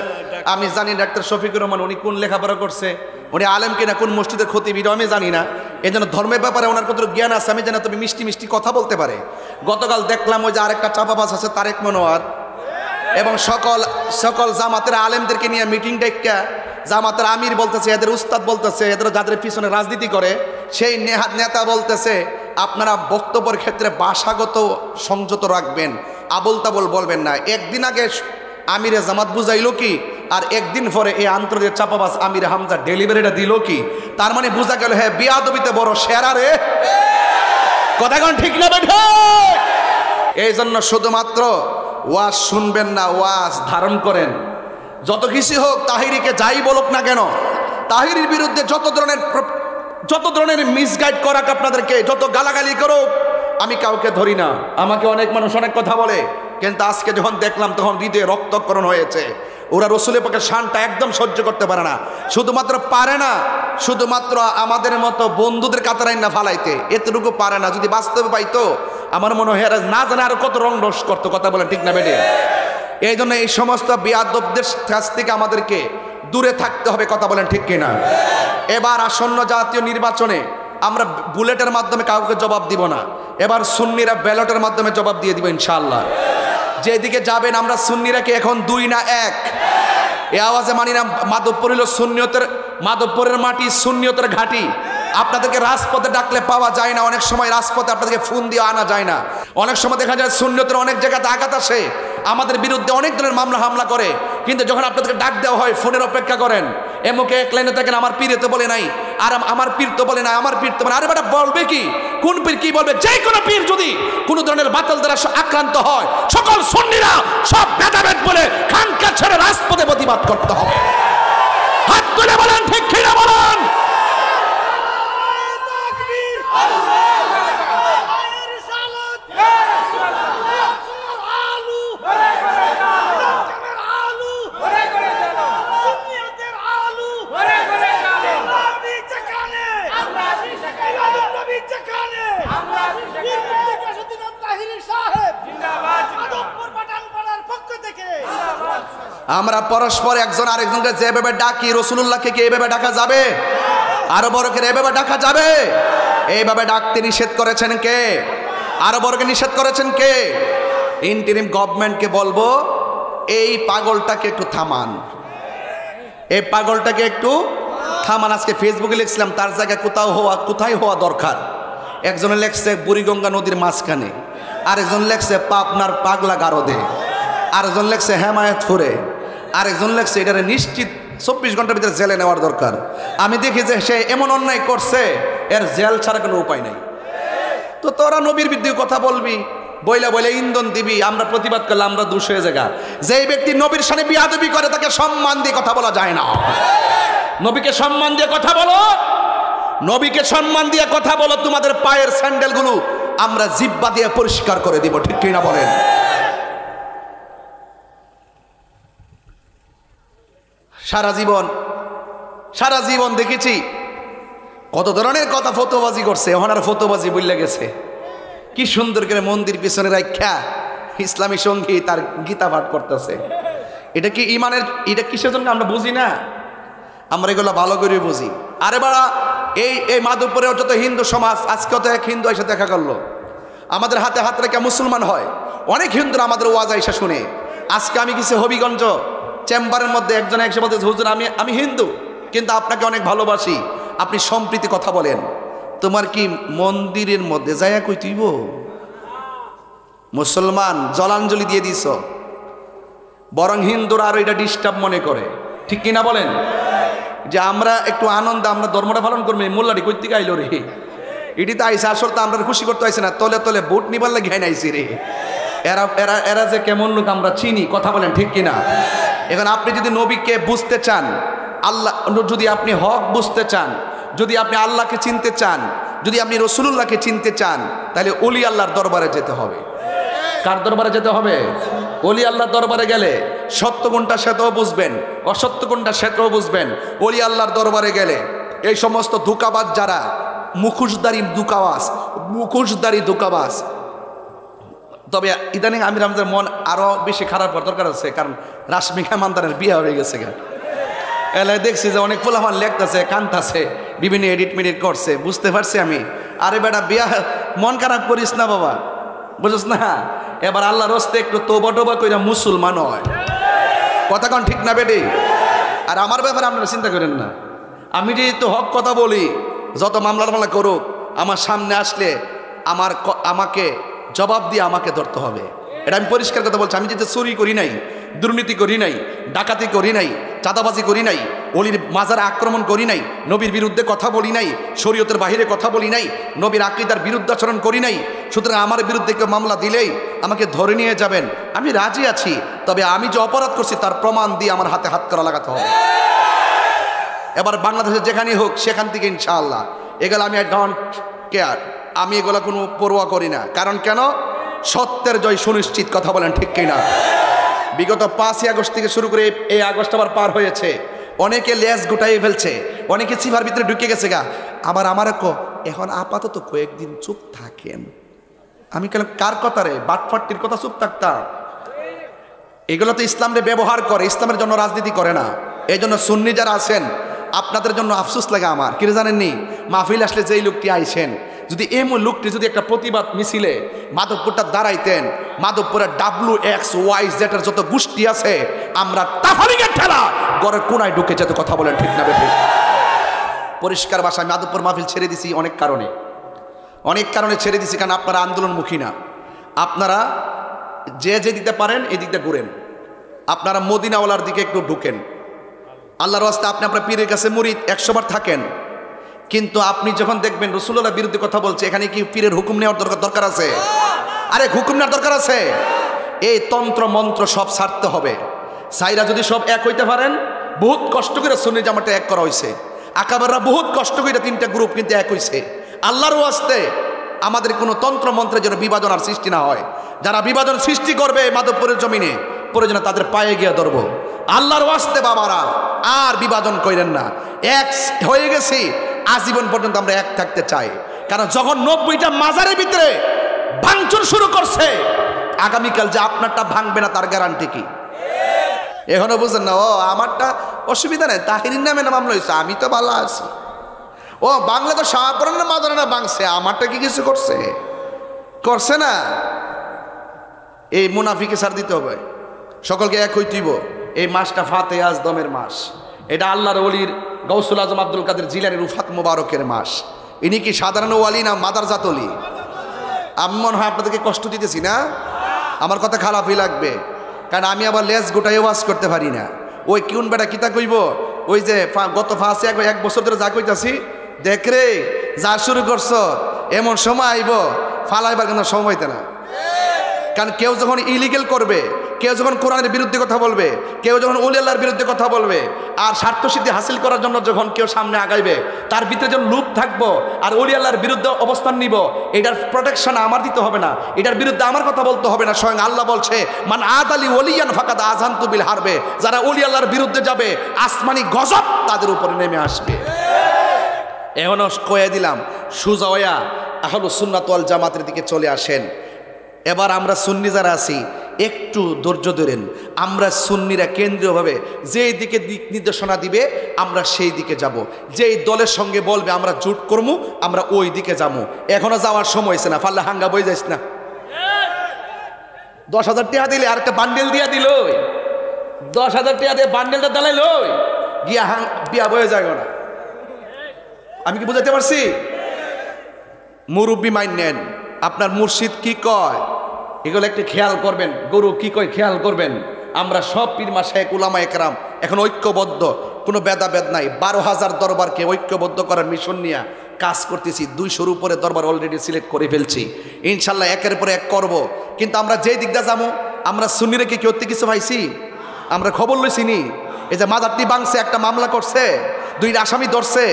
আমি জানি। ডাক্তার শফিকুর রহমান উনি কোন লেখাপড়া করছে, উনি আলেম কিনা, কোন মসজিদের খতিব এটাও আমি জানি না। এই জন্য ধর্মের ব্যাপারে ওনার কতটুকু জ্ঞান আছে আমি জানি। তবে মিষ্টি মিষ্টি কথা বলতে পারে। গতকাল দেখলাম ওই যে আরেকটা চাপাবাজ আছে তারেক মনোয়ার, এবং সকল জামাতের আলেমদেরকে নিয়ে মিটিং ডেকা জামাতের আমির বলতেছে, এদের উস্তাদ বলতেছে, এদের যাদের পিছনে রাজনীতি করে সেই নেতা বলতেছে, আপনারা বক্তব্যের ক্ষেত্রে ভাষাগত সংযত রাখবেন, আবল তাবল বলবেন না। একদিন আগে আমিরে জামাত বুঝাইল কি, আর একদিন পরে এই আন্তর্জাতিক চাপাবাজ আমির হামজা ডেলিভারিটা দিল কি? তার মানে বোঝা গেল, হ্যাঁ বিয়াদবিতে বড় সেরা রে। কথা কোন ঠিক না বেঠা? এই জন্য শুধুমাত্র ওয়াজ শুনবেন না, ওয়াজ ধারণ করেন। যত কিছু হোক, তাহিরিকে যাই বলুক না কেন, তাহিরির বিরুদ্ধে যত ধরনের মিসগাইড করাক আপনাদেরকে, যত গালাগালি করুক, আমি কাউকে ধরি না। আমাকে অনেক মানুষ অনেক কথা বলে, কিন্তু আজকে যখন দেখলাম তখন হৃদয়ে রক্তক্ষরণ হয়েছে। ওরা রসুলের পক্ষে শানটা একদম সহ্য করতে পারে না। শুধুমাত্র পারে না, শুধুমাত্র আমাদের মতো বন্ধুদের কাতারাই না ফালাইতে, এতটুকু পারে না। যদি বাস্তবে পাইতো আমার মনে হয় না জানে আরো কত রং রস করতো। কথা বলেন ঠিক না বেটে? এই জন্য এই সমস্ত বিয়াদবদের কাছ থেকে আমাদেরকে দূরে থাকতে হবে। কথা বলেন ঠিক কিনা? এবার আসন্ন জাতীয় নির্বাচনে আমরা বুলেটের মাধ্যমে কাউকে জবাব দিব না। এবার সুন্নিরা ব্যালটের মাধ্যমে জবাব দিয়ে দিব ইনশাআল্লাহ। যেদিকে যাবেন, আমরা সুন্নিরা কি এখন 2 না 1? এ আওয়াজে মানি না মাধবপুর হলো সুন্নিয়তের, মাধবপুরের মাটি সুন্নিয়তের ঘাঁটি। আপনাদেরকে রাজপথে ডাকলে পাওয়া যায় না, অনেক সময় রাজপথে আপনাদেরকে ফোন দিয়ে আনা যায় না। অনেক সময় দেখা যায় সুন্নিয়তের অনেক জায়গাতে আঘাত আসে, আমাদের বিরুদ্ধে অনেক ধরনের মামলা হামলা করে, কিন্তু যখন আপনাদেরকে ডাক দেওয়া হয় ফোনের অপেক্ষা করেন। এমুকে এক লাইনে থাকেন, আমার পীর তো বলে নাই, আর আমার পীর তো বলে না, আমার পীর তো বলে। আরে বেটা বলবে কি? কোন পীর কি বলবে, যে কোনো পীর যদি কোন ধরনের বাতিল দ্বারা আক্রান্ত হয়, সকল সুন্নিরা সব ভেদাভেদ বলে খানকা ছেড়ে রাজপথে প্রতিবাদ করতে হবে। হাত তুলে বলেন ঠিক কিনা বলেন। আমরা পরস্পর একজন আরেকজনকে যেভাবে ডাকি, রাসূলুল্লাহকে কি এইভাবে ডাকা যাবে? আরো বড়কে এইভাবে ডাকা যাবে? এইভাবে ডাকতে নিষেধ করেছেন কে? আরো বড়কে নিষেধ করেছেন কে? ইন্টারিম গভর্নমেন্টকে বলবো, এই পাগলটাকে একটু থামান, এই পাগলটাকে একটু থামান। আজকে ফেসবুকে লিখছিলাম, তার জায়গায় কোথায় হওয়া দরকার। একজনে লেখছে বুড়িগঙ্গা নদীর মাঝখানে, আরেকজন লেখছে পাবনার পাগলা গারদে, আরেকজন লেখছে হেমায়তপুরে, আরেকজন লেখছে এটারে নিশ্চিত 24 ঘন্টার ভিতরে জেলে নেওয়ার দরকার। আমি দেখি যে সে এমন অন্যায় করছে, এর জেল ছাড়া কোনো উপায় নাই। তো তোরা নবীর বিরুদ্ধে কথা বলবি, বইলা বইলে ইন্ধন দিবি, আমরা প্রতিবাদ করলে আমরা দোষ হয়ে জায়গা। যেই ব্যক্তি নবীর সামনে বিয়াদবি করে তাকে সম্মান দিয়ে কথা বলা যায় না। নবীকে সম্মান দিয়ে কথা বলো, নবীকে সম্মান দিয়ে কথা বলো। তোমাদের পায়ের স্যান্ডেলগুলো আমরা জিব্বা দিয়ে পরিষ্কার করে দিব, ঠিক কিনা বলেন? সারা জীবন দেখেছি কত ধরনের কথা ফতোবাজি করছে, ওনার ফতোবাজি বললে গেছে। কি সুন্দর করে মন্দির পিছনে রাখা ইসলামী সঙ্গীত আর গীতা পাঠ করতেছে। এটা কি ইমানের, এটা কিসের জন্য আমরা বুঝি না? আমরা এগুলো ভালো করে বুঝি। আরে বাড়া, এই মাধবপুরের যত হিন্দু সমাজ, আজকে তো এক হিন্দু এসে দেখা করলো, আমাদের হাতে হাত রেখে মুসলমান হয়। অনেক হিন্দুরা আমাদের ওয়াজ আইসা শুনে। আজকে আমি কিছু হবিগঞ্জ চেম্বারের মধ্যে একজন এসে বলতেছে, হুজুর আমি হিন্দু কিন্তু আপনাকে অনেক ভালোবাসি, আপনি সম্প্রীতি কথা বলেন। তোমার কি মন্দিরের মধ্যে যাইয়া কই তুইব? মুসলমান জলাঞ্জলি দিয়ে দিছ, বরং হিন্দুরা আরো এটা ডিস্টার্ব মনে করে, ঠিক কিনা বলেন? যে আমরা একটু আনন্দ, আমরা ধর্মটা পালন করবো, মোল্লাটি কই থেকে আইলো রে, এটি তো আইসে, আসল তো আমরা খুশি করতে আইসে না, তলে তলে ভোট নিবার লাগে আইসি রে। এরা যে কেমন লোক আমরা চিনি, কথা বলেন ঠিক কিনা? এখন আপনি যদি নবীকে বুঝতে চান, আল্লাহ যদি আপনি হক বুঝতে চান, যদি আপনি আল্লাহকে চিনতে চান, যদি আপনি রাসূলুল্লাহকে চিনতে চান, তাহলে ওলি আল্লাহর দরবারে যেতে হবে। কার দরবারে যেতে হবে? ওলি আল্লাহর দরবারে গেলে সত্য কোনটা সেটাও বুঝবেন, অসত্য কোনটা সেটাও বুঝবেন। ওলি আল্লাহর দরবারে গেলে এই সমস্ত ধোঁকাবাজ যারা, মুখোশধারী ধোঁকাবাজ। তবে ইদানিং আমির আমাদের মন আরো বেশি খারাপ করার দরকার আছে, কারণ রাশমিকা মান্দারের বিয়ে হয়ে গেছে। এলাকায় দেখছি যে অনেক পোলাপান লেখতেছে, কানতাছে, বিভিন্ন এডিট করছে, বুঝতে পারছি আমি। আরে বেটা, বিয়া মন খারাপ করিস না বাবা, বুঝছ না? এবার আল্লাহর রাস্তায় একটু তওবা কইরা মুসলমান হয়, কথা কোন ঠিক না বেটি? আর আমার ব্যাপারে আপনারা চিন্তা করেন না, আমি যেহেতু হক কথা বলি, যত মামলা করুক, আমার সামনে আসলে আমাকে জবাব দিয়ে আমাকে ধরতে হবে। এটা আমি পরিষ্কার কথা বলছি। আমি যেহেতু চুরি করি নাই, দুর্নীতি করি নাই, ডাকাতি করি নাই, চাঁদাবাজি করি নাই, অলির মাজারে আক্রমণ করি নাই, নবীর বিরুদ্ধে কথা বলি নাই, শরীয়তের বাহিরে কথা বলি নাই, নবীর আকীদার বিরুদ্ধাচরণ করি নাই। সুতরাং আমার বিরুদ্ধে কেউ মামলা দিলেই আমাকে ধরে নিয়ে যাবেন, আমি রাজি আছি। তবে আমি যে অপরাধ করছি তার প্রমাণ দিয়ে আমার হাতে হাত করা লাগাতে হবে। এবার বাংলাদেশে যেখানেই হোক সেখান থেকে ইনশাআল্লাহ এগুলো আমি ডোন্ট কেয়ার, আমি এগুলো কোনো পরোয়া করি না। কারণ কেন? সত্যের জয় সুনিশ্চিত, কথা বলেন ঠিক কিনা? বিগত 5ই আগস্ট থেকে শুরু করে এই আগস্ট আবার পার হয়েছে, অনেকে লেজ গুটাইয়ে ফেলছে, অনেকে চিভার ভিতরে ঢুকে গেছে গা। আবার আমার এখন আপাতত কয়েকদিন চুপ থাকেন। আমি কেন কার কথা রে, বাটফাট্টির কথা চুপ থাকতাম? এগুলো তো ইসলামরে ব্যবহার করে, ইসলামের জন্য রাজনীতি করে না। এই জন্য সুন্নি যারা আছেন আপনাদের জন্য আফসোস লাগে আমার, কি জানেননি? মাহফিল আসলে যেই লোকটি আইছেন, যদি এই লোকটি যদি একটা প্রতিবাদ মিছিলে মাধবপুরটা দাঁড়াইতেন, মাধবপুরের WXYZ এর যত গোষ্ঠী আছে, আমরা তাফারিগের ঠেলা ঘরের কোনায় ঢুকে যেত, কথা বলেন ঠিক না বেঠিক? পরিষ্কার ভাষায় মাধবপুর মাহফিল ছেড়ে দিছি অনেক কারণে ছেড়ে দিছি। কারণ আপনারা আন্দোলনমুখী না, আপনারা যে দিতে পারেন এই দিকটা ঘুরেন, আপনারা মদিনাওয়ালার দিকে একটু ঢুকেন। আল্লাহর রাস্তায় আপনি আপনার পীরের কাছে মুরিদ 100 বার থাকেন, কিন্তু আপনি যখন দেখবেন রাসূলুল্লাহর বিরুদ্ধে কথা বলছে, এখানে কি পীরের হুকুম নেওয়ার দরকার আছে? আরে হুকুম নেওয়ার দরকার আছে। এই তন্ত্র মন্ত্র সব ছাড়তে হবে। সাইরা যদি সব এক হইতে পারেন, বহুত কষ্ট করে সুন্নি জামাতে এক করা হয়েছে, আকাবাররা বহুত কষ্ট করে 3টা গ্রুপ কিন্তু এক হইছে। আল্লাহর ওয়াস্তে আমাদের কোনো তন্ত্র মন্ত্রের যেন বিভাজন আর সৃষ্টি না হয়। যারা বিভাজন সৃষ্টি করবে মাধবপুরের জমিনে, প্রয়োজনে তাদের পায়ে গিয়ে ধরবো। আল্লাহর ওয়াস্তে বাবারা আর বিভাজন করেন না। এক হয়ে গেছি, আজীবন পর্যন্ত আমরা এক থাকতে চাই। কারণ যখন 90টা মাজারের ভিতরে ভাঙচুর শুরু করছে, আগামীকাল যে আপনারটা ভাঙবে না তার গ্যারান্টি কি? এখনো বুঝেন না? ও আমারটা অসুবিধা নেই, তাহিরির নামে মামলা হয়েছে, আমি তো ভালো আছি। ও বাংলা তো শাহপুরানের মাদারে না ভাঙছে, আমারটা কি কিছু করছে? করছে না। এই মুনাফিকে ছাড় দিতে হবে, সকলকে এক হইতেইব। এই মাসটা ফাতে আজদমের মাস, এটা আল্লাহর ওলির গৌসুল আজম আব্দুল কাদের জিলানীর উফাত মুবারকের মাস। ইনি কি সাধারণ ওয়ালি না মাদারজাত ওলি? আমি মনে হয় আপনাদেরকে কষ্ট দিতেছি না? আমার কথা খারাপই লাগবে, কারণ আমি আবার লেজ গোটাই ওয়াজ করতে পারি না। ওই কিউন বেটা কিতা কইব, ওই যে গত ফাঁসে এক বছর ধরে যা কইতাছি, দেখ রে যা শুরু করছ, এমন সময় আইব ফালাইবার কোনো সময় হইতে না। কারণ কেউ যখন ইলিগেল করবে, কেউ যখন কোরআনের বিরুদ্ধে কথা বলবে, কেউ যখন ওলি আল্লাহর বিরুদ্ধে কথা বলবে, আর স্বার্থসিদ্ধি হাসিল করার জন্য যখন কেউ সামনে আগাইবে, তার ভিতরে যখন লুপ থাকবো আর ওলি আল্লাহর বিরুদ্ধে অবস্থান নিব, এটার প্রোটেকশন আমার দিতে হবে না, এটার বিরুদ্ধে আমার কথা বলতে হবে না। স্বয়ং আল্লাহ বলছে, মান আদালি ওলিয়ান ফাকাদ আযানতু বিল হারবে, যারা ওলি আল্লাহর বিরুদ্ধে যাবে আসমানি গজব তাদের উপরে নেমে আসবে। এখনো কয়ে দিলাম, সুজা হইয়া আহলুস সুন্নাত ওয়াল জামাতের দিকে চলে আসেন। এবার আমরা সুন্নি যারা আছি একটু ধৈর্য ধরেন। আমরা সুন্নিরা কেন্দ্রীয়ভাবে যেই দিকে দিক নির্দেশনা দিবে আমরা সেই দিকে যাব। যেই দলের সঙ্গে বলবে আমরা জোট করবো, আমরা ওই দিকে যাবো। এখনো যাওয়ার সময় হয়েছে না, পারলে হাঙ্গা বই যাইস না। 10,000 টাকা দিলে আর একটা বান্ডেল দিয়া দিল, 10,000 টাকা দিয়ে বান্ডেলটা দালাইল, গিয়া বিয়া বয়ে যায় না। আমি কি বুঝাতে পারছি? মুরব্বী মাইন নেন, আপনার মুর্শিদ কি কয় এগুলো একটু খেয়াল করবেন, গুরু কি কয় খেয়াল করবেন। আমরা সব পীর মাশায়েখ উলামা একরাম এখন ঐক্যবদ্ধ, কোনো ভেদাভেদ নাই। 12,000 দরবারকে ঐক্যবদ্ধ করার মিশন নিয়ে কাজ করতেছি। 200-র উপরে দরবার অলরেডি সিলেক্ট করে ফেলছি, ইনশাল্লাহ একের পর এক করব। কিন্তু আমরা যেই দিকটা যাবো, আমরা সুন্নিরে কি কেউ কিছু পাইছি? আমরা খবর লইছি নি? এই যে মাজারটি ভাঙছে, একটা মামলা করছে, 2 আসামি ধরছে,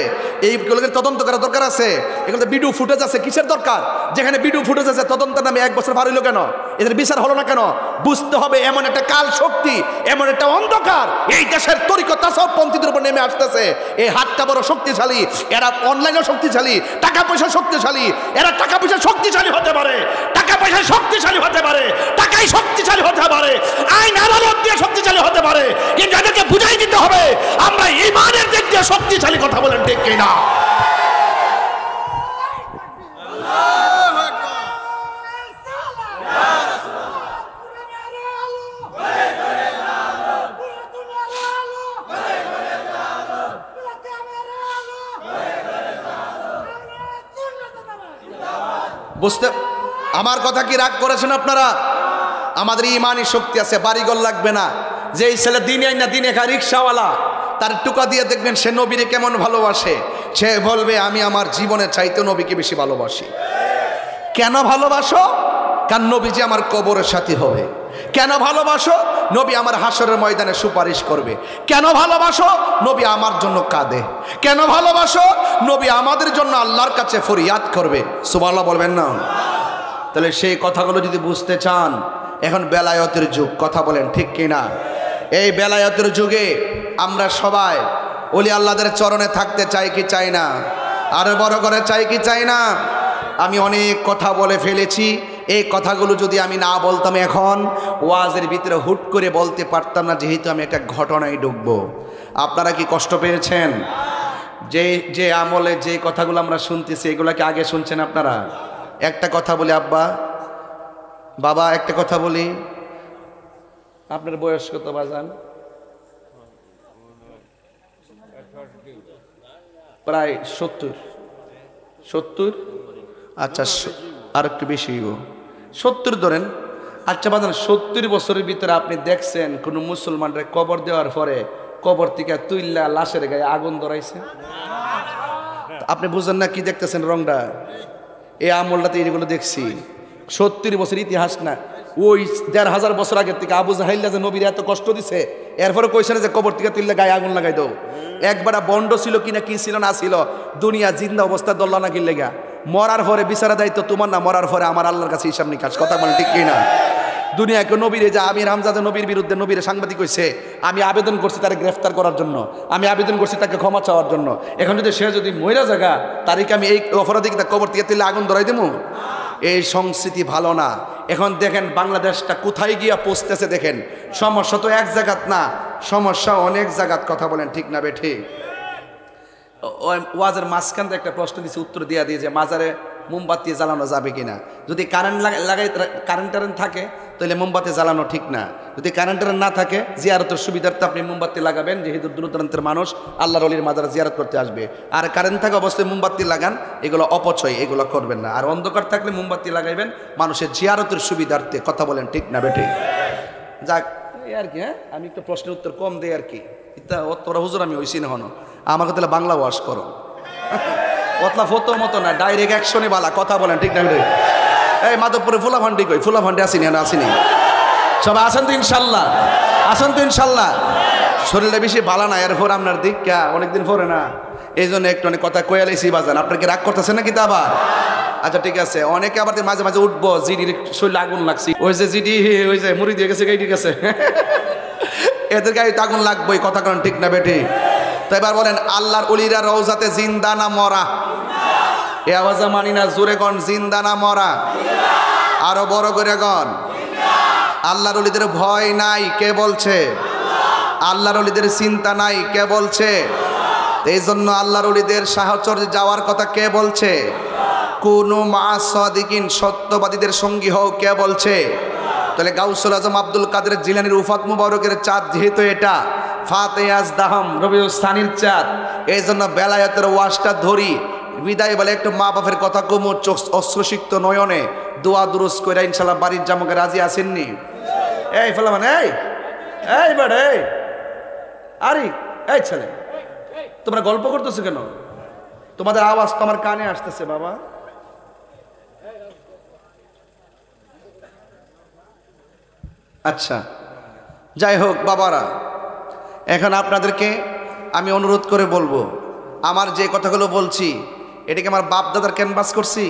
এইগুলোকে তদন্ত করার দরকার আছে। এগুলোতে ভিডিও ফুটেজ আছে, কিসের দরকার? যেখানে ভিডিও ফুটেজ আছে তদন্তের নামে 1 বছর পার হইল কেন? এদের বিচার হলো না কেন? বুঝতে হবে এমন একটা কাল শক্তি, এমন একটা অন্ধকার এই দেশের তরিকত তাসাউফ পন্থীদের উপর নেমে আসতেছে। এই হাতটা বড় শক্তিশালী, এরা অনলাইনেও শক্তিশালী, টাকা পয়সা শক্তিশালী, এরা টাকা পয়সা শক্তিশালী হতে পারে, টাকা পয়সা শক্তিশালী হতে পারে, টাকাই শক্তিশালী হতে পারে, আইন আদালত দিয়ে শক্তিশালী হতে পারে। কিন্তু এদেরকে বুঝাই দিতে হবে আমরা ঈমানের দিক দিয়ে শক্তিশালী। কথা বলেন ঠিক কিনা? বুঝতে আমার কথা কি রাগ করেছেন আপনারা? আমাদের ইমানি শক্তি আছে, বাড়িঘর লাগবে না। যে এই ছেলে দিনে আইনা দিনে খায় রিক্সাওয়ালা, তার টুকা দিয়ে দেখবেন সে নবীরে কেমন ভালোবাসে। সে বলবে আমি আমার জীবনের চাইতে নবীকে বেশি ভালোবাসি। কেন ভালোবাসো? কারণ নবীজি আমার কবরের সাথী হবে। কেন ভালোবাসো? নবী আমার হাসরের ময়দানে সুপারিশ করবে। কেন ভালোবাসো? নবী আমার জন্য কাঁদে। কেন ভালোবাসো? নবী আমাদের জন্য আল্লাহর কাছে ফরিয়াদ করবে। সুবহানাল্লাহ বলবেন না? তাহলে সেই কথাগুলো যদি বুঝতে চান, এখন বেলায়েতের যুগ, কথা বলেন ঠিক কিনা? এই বেলায়েতের যুগে আমরা সবাই ওলি আল্লাহদের চরণে থাকতে চাই কি চাই না? আরো বড় করে চাই কি চাই না? আমি অনেক কথা বলে ফেলেছি, এই কথাগুলো যদি আমি না বলতাম এখন ওয়াজের ভিতরে হুট করে বলতে পারতাম না, যেহেতু আমি একটা ঘটনায় ঢুকবো। আপনারা কি কষ্ট পেয়েছেন? যে আমলে যে কথাগুলো আমরা শুনতেছি এগুলা কি আগে শুনছেন আপনারা? একটা কথা বলি আব্বা, বাবা একটা কথা বলি, আপনার বয়স কত বাজান? প্রায় 70। আচ্ছা আর একটু বেশি 70 ধরেন। আচ্ছা বাজান, 70 বছরের ভিতরে আপনি দেখছেন কোন মুসলমানরে কবর দেওয়ার পরে কবর থেকে তুইল্লা লাশের গায়ে আগুন ধরাইছে? আপনি বুঝেন না কি দেখতেছেন রংটা? এই আমলটাতে এইগুলো দেখছি। 70 বছর ইতিহাস না, ওই 1500 বছর আগের থেকে আবু জাহেল্লা যে নবীর এত কষ্ট দিছে, এরপরে কইছে না যে কবর থেকে তুললে গায়ে আগুন লাগাই দাও। একবার বন্ড ছিল কিনা কি ছিল না ছিল, দুনিয়া জিন্দা অবস্থা দল্লা না কিনলে গা, মরার পরে বিচারা দায়িত্ব তোমার না, মরার পরে আমার আল্লাহর কাছে হিসাব নিকাশ। কথা বলেন ঠিক কিনা? দুনিয়াকে নবীরে যে আমির হামজা যে নবীর বিরুদ্ধে নবীর সাংবাদিক হয়েছে, আমি আবেদন করছি তাকে গ্রেফতার করার জন্য, আমি আবেদন করছি তাকে ক্ষমা চাওয়ার জন্য। এখন যদি সে যদি মইরা জায়গা, তারিখে আমি এই অপরাধী তার কবর থেকে তুলে আগুন ধরাই দেবো? এই সংস্কৃতি ভালো না। এখন দেখেন বাংলাদেশটা কোথায় গিয়া পৌঁছতেছে দেখেন। সমস্যা তো এক জায়গাত না, সমস্যা অনেক জায়গাত। কথা বলেন ঠিক না বেঠি? ওয়াজের মাঝখানে একটা প্রশ্ন দিয়েছে, উত্তর দিয়া দিয়ে যে মাজারে মোমবাতি জ্বালানো যাবে কিনা। যদি কারেন্ট কারেন্ট থাকে তাহলে মোমবাতি জ্বালানো ঠিক না। যদি কারেন্ট না থাকে, জিয়ারতের সুবিধার্থে আপনি মোমবাতি লাগাবেন, যেহেতু দূর দূরান্তের মানুষ আল্লাহর ওলির মাজারে জিয়ারত করতে আসবে। আর কারেন্ট থাকা অবস্থায় মোমবাতি লাগান, এগুলো অপচয়, এগুলো করবেন না। আর অন্ধকার থাকলে মোমবাতি লাগাইবেন মানুষের জিয়ারতের সুবিধার্থে। কথা বলেন ঠিক না বেঠি? যাক, এই আর কি। হ্যাঁ, আমি একটু প্রশ্নের উত্তর কম দেই আর কি। তোরা হুজুর আমি হইছি না হনো, আমাকে তাহলে বাংলা ওয়াশ করো। ওতলা ফতো মতো না, ডাইরেক্ট অ্যাকশনে বালা। কথা বলেন ঠিক না? এই মাধবপুরে ফুলা ভান্ডি কই? ফুলা ভান্ডি আসিনি? আসিনি? সবাই আসেন তো ইনশাল্লাহ? আসেন তো ইনশাল্লাহ? শরীরটা বেশি ভালো না, এরপর আপনার দীক্ষা অনেকদিন পরে না, এই জন্য একটু অনেক কথা কয়ালাইছি বাজান। আপনার কি রাগ করতেছেন নাকি তা আবার? আচ্ছা ঠিক আছে। অনেকে আবার মাঝে মাঝে উঠবো, জিডির শরীরে আগুন লাগছে, ওই যে জিডি ওই যে মুড়ি দিয়ে গেছে গাইডি গেছে, এদের গায়ে আগুন লাগবোই। কথা কারণ ঠিক না বেটি? তো এবার বলেন, আল্লাহর ওলিরা রওজাতে জিন্দা না মরা? এ আওয়াজে মানি না, জোরে গণ জিন্দা না মরা? আরো বড় করে গণ। আল্লাহর ওলিদের ভয় নাই, কে বলছে? আল্লাহর ওলিদের চিন্তা নাই, কে বলছে? এই জন্য আল্লাহর ওলিদের সাহচর্যে যাওয়ার কথা কে বলছে? কুনু মা'আস সাদিকিন, সত্যবাদীদের সঙ্গী হও, কে বলছে? তাহলে গাউসুল আজম আব্দুল কাদের জিলানীর উফাত মুবারকের চাঁদ যেহেতু এটা ফাতেহাজ দাহম রবিউল সানির চাঁদ, এই জন্য বেলায়েতের ওয়াজটা ধরি। বিদায় বলে একটু মা বাপের কথা কমু, চোখ অশ্রুসিক্ত নয়নে দোয়া দুরুস করে ইনশাল্লাহ বাড়ির জামাকে রাজি আসেননি? এই ফেলা মানে এই বাড়ে আরে এই ছেলে, তোমরা গল্প করতেছো কেন? তোমাদের আওয়াজ তো আমার কানে আসতেছে বাবা। আচ্ছা যাই হোক বাবারা, এখন আপনাদেরকে আমি অনুরোধ করে বলবো, আমার যে কথাগুলো বলছি এটাকে আমার বাপ দাদার ক্যানভাস করছি?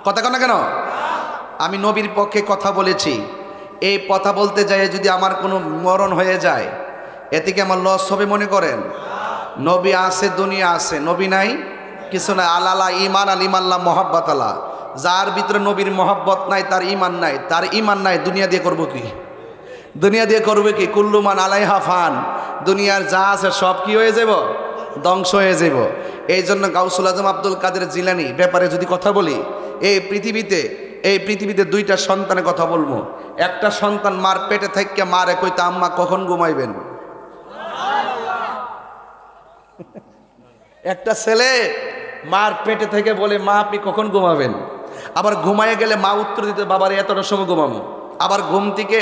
কথা কেন কেন? আমি নবীর পক্ষে কথা বলেছি। এই কথা বলতে যাই যদি আমার কোনো মরণ হয়ে যায়, এতে কি আমার লস হবে মনে করেন? নবী আছে, দুনিয়া আছে, নবী নাই কিছু নাই। আল্লাহ ইমান আল ইমাল্লাহ মোহাব্বত আল্লাহ, যার ভিতরে নবীর মোহাব্বত নাই তার ইমান নাই। তার ইমান নাই, দুনিয়া দিয়ে করবো কি? দুনিয়া দিয়ে করবে কি? কুল্লুমান আলাইহা ফান, দুনিয়ার যা আছে সব কি হয়ে যাব? ধ্বংস হয়ে যাব। এই জন্য গাউসুল আজম আব্দুল কাদের জিলানী ব্যাপারে যদি কথা বলি, এই পৃথিবীতে দুইটা সন্তানের কথা বলবো। একটা সন্তান মার পেটে থেকে মারে কইতে আম্মা কখন ঘুমাইবেন? একটা ছেলে মার পেটে থেকে বলে মা আপনি কখন ঘুমাবেন? আবার ঘুমাইয়ে গেলে মা উত্তর দিতে বাবার এতটা সময় ঘুমাবো। আবার ঘুম থেকে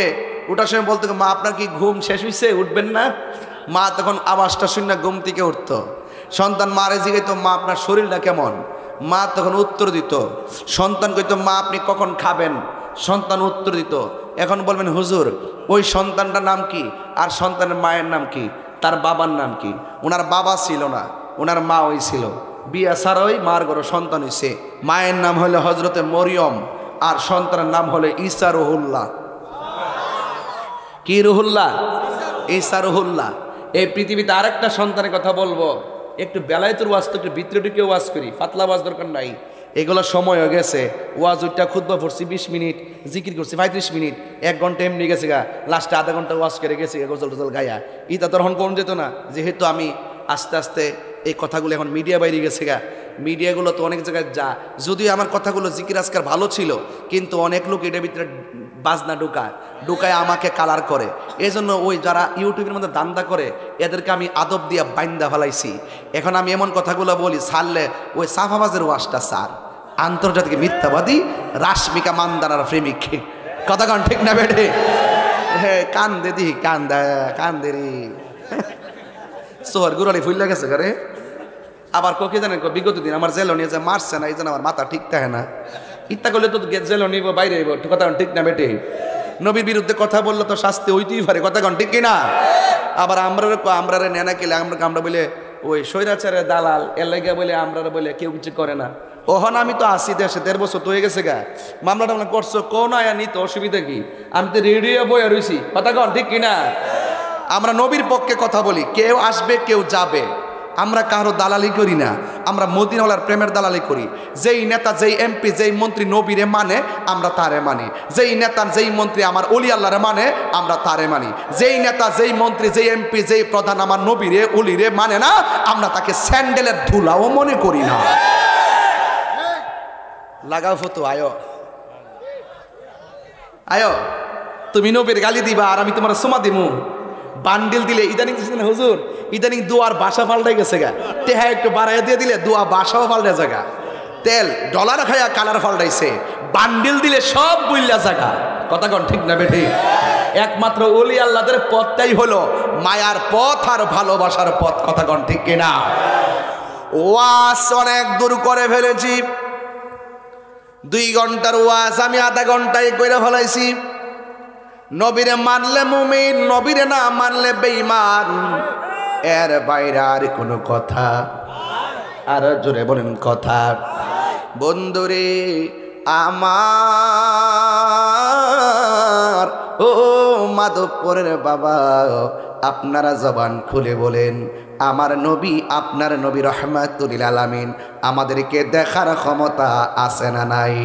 ওঠার সময় বলতো মা আপনার কি ঘুম শেষ হয়েছে, উঠবেন না? মা তখন আওয়াজটা শুনে ঘুম থেকে উঠতো। সন্তান মারে জিগাইতো মা আপনার শরীরটা কেমন? মা তখন উত্তর দিত। সন্তান কইতো মা আপনি কখন খাবেন? সন্তান উত্তর দিত। এখন বলবেন হুজুর ওই সন্তানটার নাম কি আর সন্তানের মায়ের নাম কি, তার বাবার নাম কি? ওনার বাবা ছিল না, ওনার মা ওই ছিল। বিয়া ছাড়াই মার ঘরে সন্তান হইছে। মায়ের নাম হলো হজরতে মরিয়ম আর সন্তানের নাম হলো ঈসা রুহুল্লাহ। কি রুহুল্লাহ? ঈসা রুহুল্লাহ। এই পৃথিবীতে আরেকটা সন্তানের কথা বলবো, একটু বেলায়েতের ওয়াজ তো একটু ভিতরে ঢুকে ওয়াজ করি, পাতলা ওয়াজ দরকার নাই। এগুলো সময় হয়ে গেছে। ওয়াজ ওইটা খুতবা পড়ছি 20 মিনিট, জিকির করছি 35 মিনিট, 1 ঘন্টা এমনি গেছে গা, লাস্টে আধা ঘন্টা ওয়াজ করে গেছে গজল টজল গায়া। ইতা তখন কোন যেত না, যেহেতু আমি আস্তে আস্তে এই কথাগুলো এখন মিডিয়া বাইরে গেছে গা। মিডিয়াগুলো তো অনেক জায়গায় যা, যদিও আমার কথাগুলো জিকির আজকার ভালো ছিল, কিন্তু অনেক লোক এটার ভিতরে বাজনা ঢুকায় আমাকে কালার করে। এই জন্য ওই যারা ইউটিউবের মধ্যে দান্দা করে এদেরকে আমি আদব দিয়া বাইন্দা ফেলাইছি। এখন আমি এমন কথাগুলো বলি ছাড়লে ওই সাফাবাজের ওয়াজটা স্যার আন্তর্জাতিক মিথ্যাবাদী রাশমিকা মান্দানার প্রেমিক। কথা কান ঠিক না বেঠে? হ্যাঁ কান্দে দি কান্দে রে সোহর গুড়ালি ফুল গেছে ঘরে। আবার কোকে জানেন বিগত দিন আমার জেল নিয়ে যে মারছে না এই জন্য আমার মাথা ঠিক থাকে না। ইত্যা করলে তো জেল নিব বাইরে কথা ঠিক না বেটে, নবীর বিরুদ্ধে কথা বললে তো শাস্তি হইতেই পারে, কথা কন ঠিক কিনা? আবার আমরা নেনা কেলে আমরা বলে ওই স্বৈরাচারের দালাল এর লাগে বলে আমরা বলে কেউ কিছু করে না। ওহন আমি তো আসি দেশে 1.5 বছর তো হয়ে গেছে গা, মামলা টামলা করছো কোন আয়া নিত অসুবিধা কি? আমি তো রেডিও বইয়া রইছি, কথা কন ঠিক কিনা? আমরা নবীর পক্ষে কথা বলি, কেউ আসবে কেউ যাবে, আমরা কারো দালালি করি না, আমরা মদিনাওয়ালার প্রেমের দালালি করি। যেই নেতা যেই এমপি যেই মন্ত্রী নবীরে মানে আমরা তারে মানি, যেই নেতা যেই মন্ত্রী আমার অলি আল্লাহরে মানে আমরা তারে মানি, যেই নেতা যেই মন্ত্রী যেই এমপি যেই প্রধান আমার নবীরে অলিরে মানে না আমরা তাকে স্যান্ডেলের ধুলাও মনে করি না। লাগাও ফটো, আয়ো আয়ো, তুমি নবীর গালি দিবা আর আমি তোমার সোমা দিমু। বান্ডিল দিলে ইদানিং হুজুর ইদানিং দুয়ার বাসা পাল্টাই গেছে গা, টেহা একটু বাড়াইয়া দিয়ে দিলে দুয়া বাসাও পাল্টে জায়গা, তেল ডলার খাইয়া কালার পাল্টাইছে, বান্ডিল দিলে সব বুইল্লা জায়গা, কথা কন ঠিক না বেটি? একমাত্র ওলি আল্লাহদের পথটাই হলো মায়ার পথ আর ভালোবাসার পথ, কথা কন ঠিক কিনা? ওয়াজ অনেক দূর করে ফেলেছি, 2 ঘন্টার ওয়াজ আমি আধা ঘন্টায় কইরা ফেলাইছি। নবীরে মানলে মুমিন, নবীরে না মানলে বেঈমান, এর বাইরে আর কোনো কথা? আর জোরে বলেন কথা। বন্ধুরে আমার, ও মাধবপুরের বাবা, আপনারা জবান খুলে বলেন আমার নবী আপনার নবী রহমাতুল আলামিন আমাদেরকে দেখার ক্ষমতা আছে না নাই?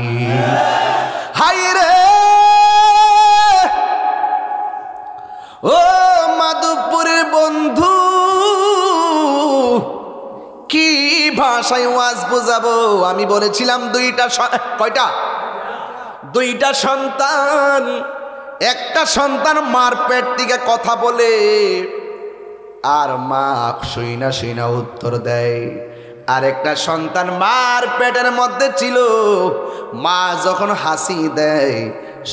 হাই রে ও মাধবপুরের বন্ধু, কি ভাষায় ওয়াজ বোঝাবো? আমি বলেছিলাম কয়টা? 2টা সন্তান, একটা সন্তান মার পেট থেকে কথা বলে আর মা শুইনা শুইনা উত্তর দেয়, আর একটা সন্তান মার পেটের মধ্যে ছিল, মা যখন হাসি দেয়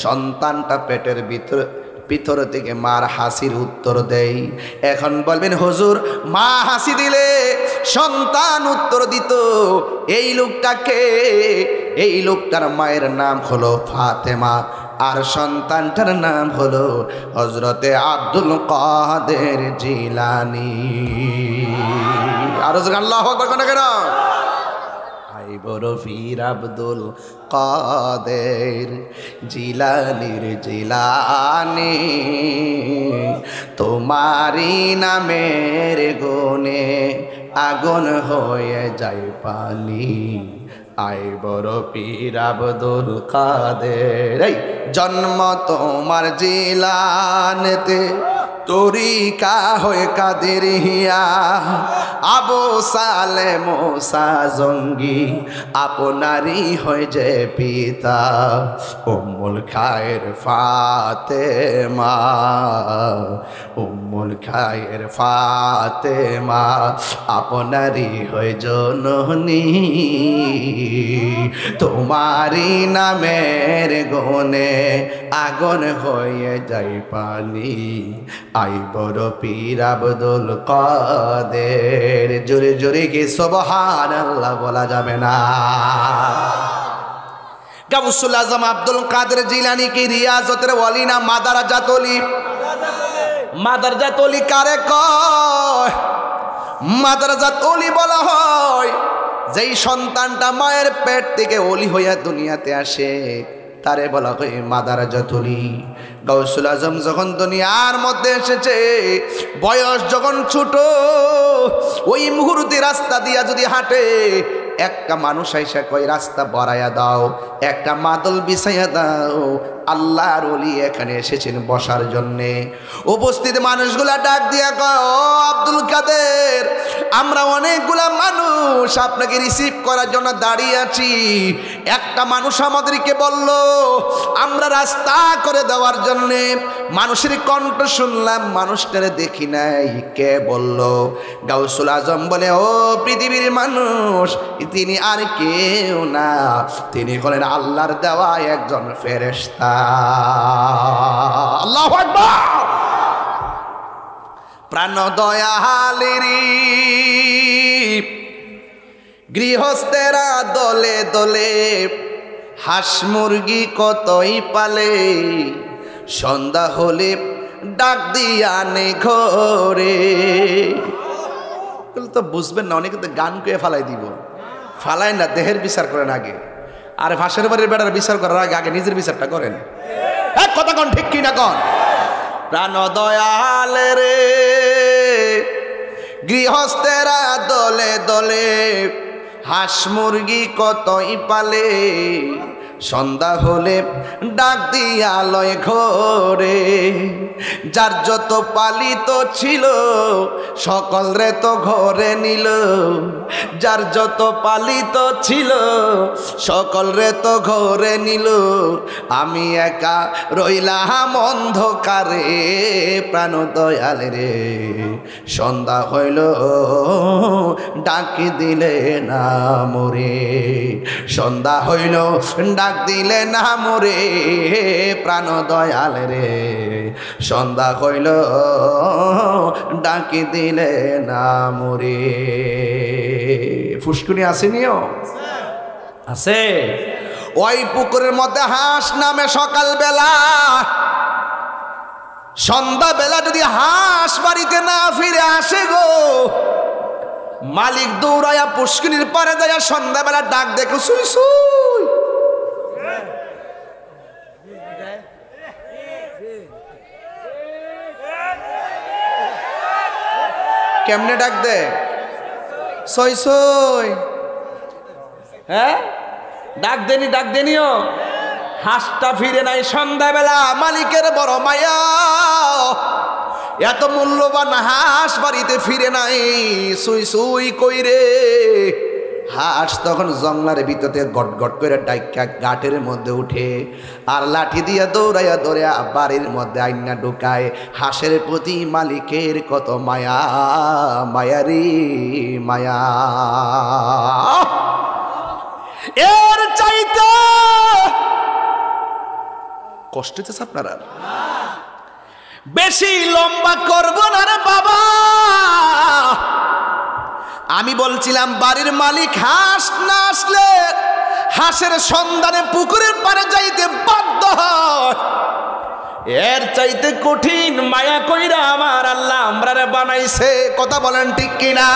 সন্তানটা পেটের ভিতর থেকে মার হাসির উত্তর দেয়। এখন বলবেন হুজুর মা হাসি দিলে সন্তান উত্তর দিত, এই লোকটাকে, এই লোকটার মায়ের নাম হলো ফাতেমা আর সন্তানটার নাম হলো হযরতে আব্দুল কাদের জিলানী। আর আল্লাহু আকবার কোন কেন? আই বড় পীর আব্দুল কাদের জিলানীর জিলানী, তোমারি নামের গুণে আগুন হয়ে যায় পানি। আই বড় পীর আব্দুল কাদের, জন্ম তোমার জিলানেতে, তরিকা হয়ে কাদের হিয়া, আবু সালে মুসা জঙ্গি আপনারই হয়ে যে পিতা, উম্মুল খায়ের ফাতেমা, উম্মুল খায়ের ফাতেমা আপনারই হয়ে জননী, তোমারি নামের গুণে আগুন হয়ে যায় পানি। আই বড় পীর আব্দুল কাদের, জোরে জোরে কি সুবহানাল্লাহ বলা যাবে না? গাউসুল আজম আব্দুল কাদের জিলানী কি রিয়াজতের ওয়ালি না মাদারাজাত ওলি? মাদারাজাত ওলি কারে কয়? মাদারাজাত ওলি বলা হয় যেই সন্তানটা মায়ের পেট থেকে ওলি হইয়া দুনিয়াতে আসে তারে বলা হয় মাদারাজাত ওলি। গাউসুল আজম যখন দুনিয়ার মধ্যে এসেছে, বয়স যখন ছোট, ওই মুহূর্তে রাস্তা দিয়া যদি হাঁটে, একটা মানুষ আইসা কয় রাস্তা বাড়াইয়া দাও, একটা মাদল বিছাইয়া দাও, আল্লাহর ওলি এখানে এসেছেন বসার জন্যে। উপস্থিত মানুষগুলা ডাক দিয়া কয়, ও আব্দুল কাদের, আমরা অনেকগুলা মানুষ আপনাকে রিসিভ করার জন্য দাঁড়িয়ে আছি, একটা মানুষ আমাদেরকে বলল আমরা রাস্তা করে দেওয়ার জন্যে। মানুষের কণ্ঠ শুনলাম, মানুষটারে দেখি নাই, কে বলল? গাউসুল আজম বলে, ও পৃথিবীর মানুষ, তিনি আর কেউ না, তিনি হলেন আল্লাহর দেওয়া একজন ফেরেশতা। আল্লাহু আকবার। প্রাণ দয়ালেরি গৃহস্থেরা দলে দলে হাঁস মুরগি কতই পালে, সন্ধ্যা হলে ডাক দিয়ে আনে ঘরে। তো বুঝবেন না, অনেকে তো গান কয়ে ফালাই দিব। ফালাই না, দেহের বিচার করেন আগে। আর ভাষার বাড়ির বেটার বিচার করার আগে আগে নিজের বিচারটা করেন। এক কথা কন, ঠিক কিনা কন? প্রাণ দয়াল রে, গৃহস্থেরা দলে দলে হাঁস মুরগি কতই পালে, সন্ধ্যা হলে ডাক দিয়া লয় ঘরে। যার যত পালিত ছিল সকল রে তো ঘরে নিল, যার যত পালিত ছিল সকল রে তো ঘরে নিল। আমি একা রইলাম অন্ধকারে, প্রাণ দয়াল রে, সন্ধ্যা হইল ডাকি দিলে না মোরে, সন্ধ্যা হইল ডাক দিলে না মোরে, প্রাণ দয়াল রে, সন্ধ্যা হইল ডাকি দিলে না মোরে। ফুসকুনি আসেনিও আছে। ওই পুকুরের মধ্যে হাঁস নামে সকালবেলা, সন্ধ্যাবেলা যদি হাঁস বাড়িতে না ফিরে আসে গো, মালিক দৌড়াইয়া পুষ্করিণীর পারে যায়, সন্ধ্যাবেলা ডাক দেখো সুই সুই। কেমনে ডাক দে? সই সই। হ্যাঁ, ডাক দেনি, ডাক দেনিও। হাঁসটা ফিরে নাই সন্ধ্যাবেলা, মালিকের বড় মায়া, এত মূল্যবান হাঁস বাড়িতে ফিরে নাই, সুই সুই কইরে। হাঁস তখন জঙ্গলার ভিতরে গট গট করে ডাইকা গাটের মধ্যে উঠে, আর লাঠি দিয়ে দৌড়াইয়া দৌড়াইয়া বাড়ির মধ্যে আইনা ঢুকায়। হাঁসের প্রতি মালিকের কত মায়া, মায়ারি মায়া। এর চাইতে কষ্ট হচ্ছে আপনারা? বেশি লম্বা করব না রে বাবা। আমি বলছিলাম বাড়ির মালিক হাঁস না আসলে হাঁসের সন্ধানে পুকুরের পাড়ে যাইতে বাধ্য হয়। এর চাইতে কঠিন মায়া কইরা আমার আল্লাহ আমরারে বানাইছে। কথা বলেন ঠিক কিনা?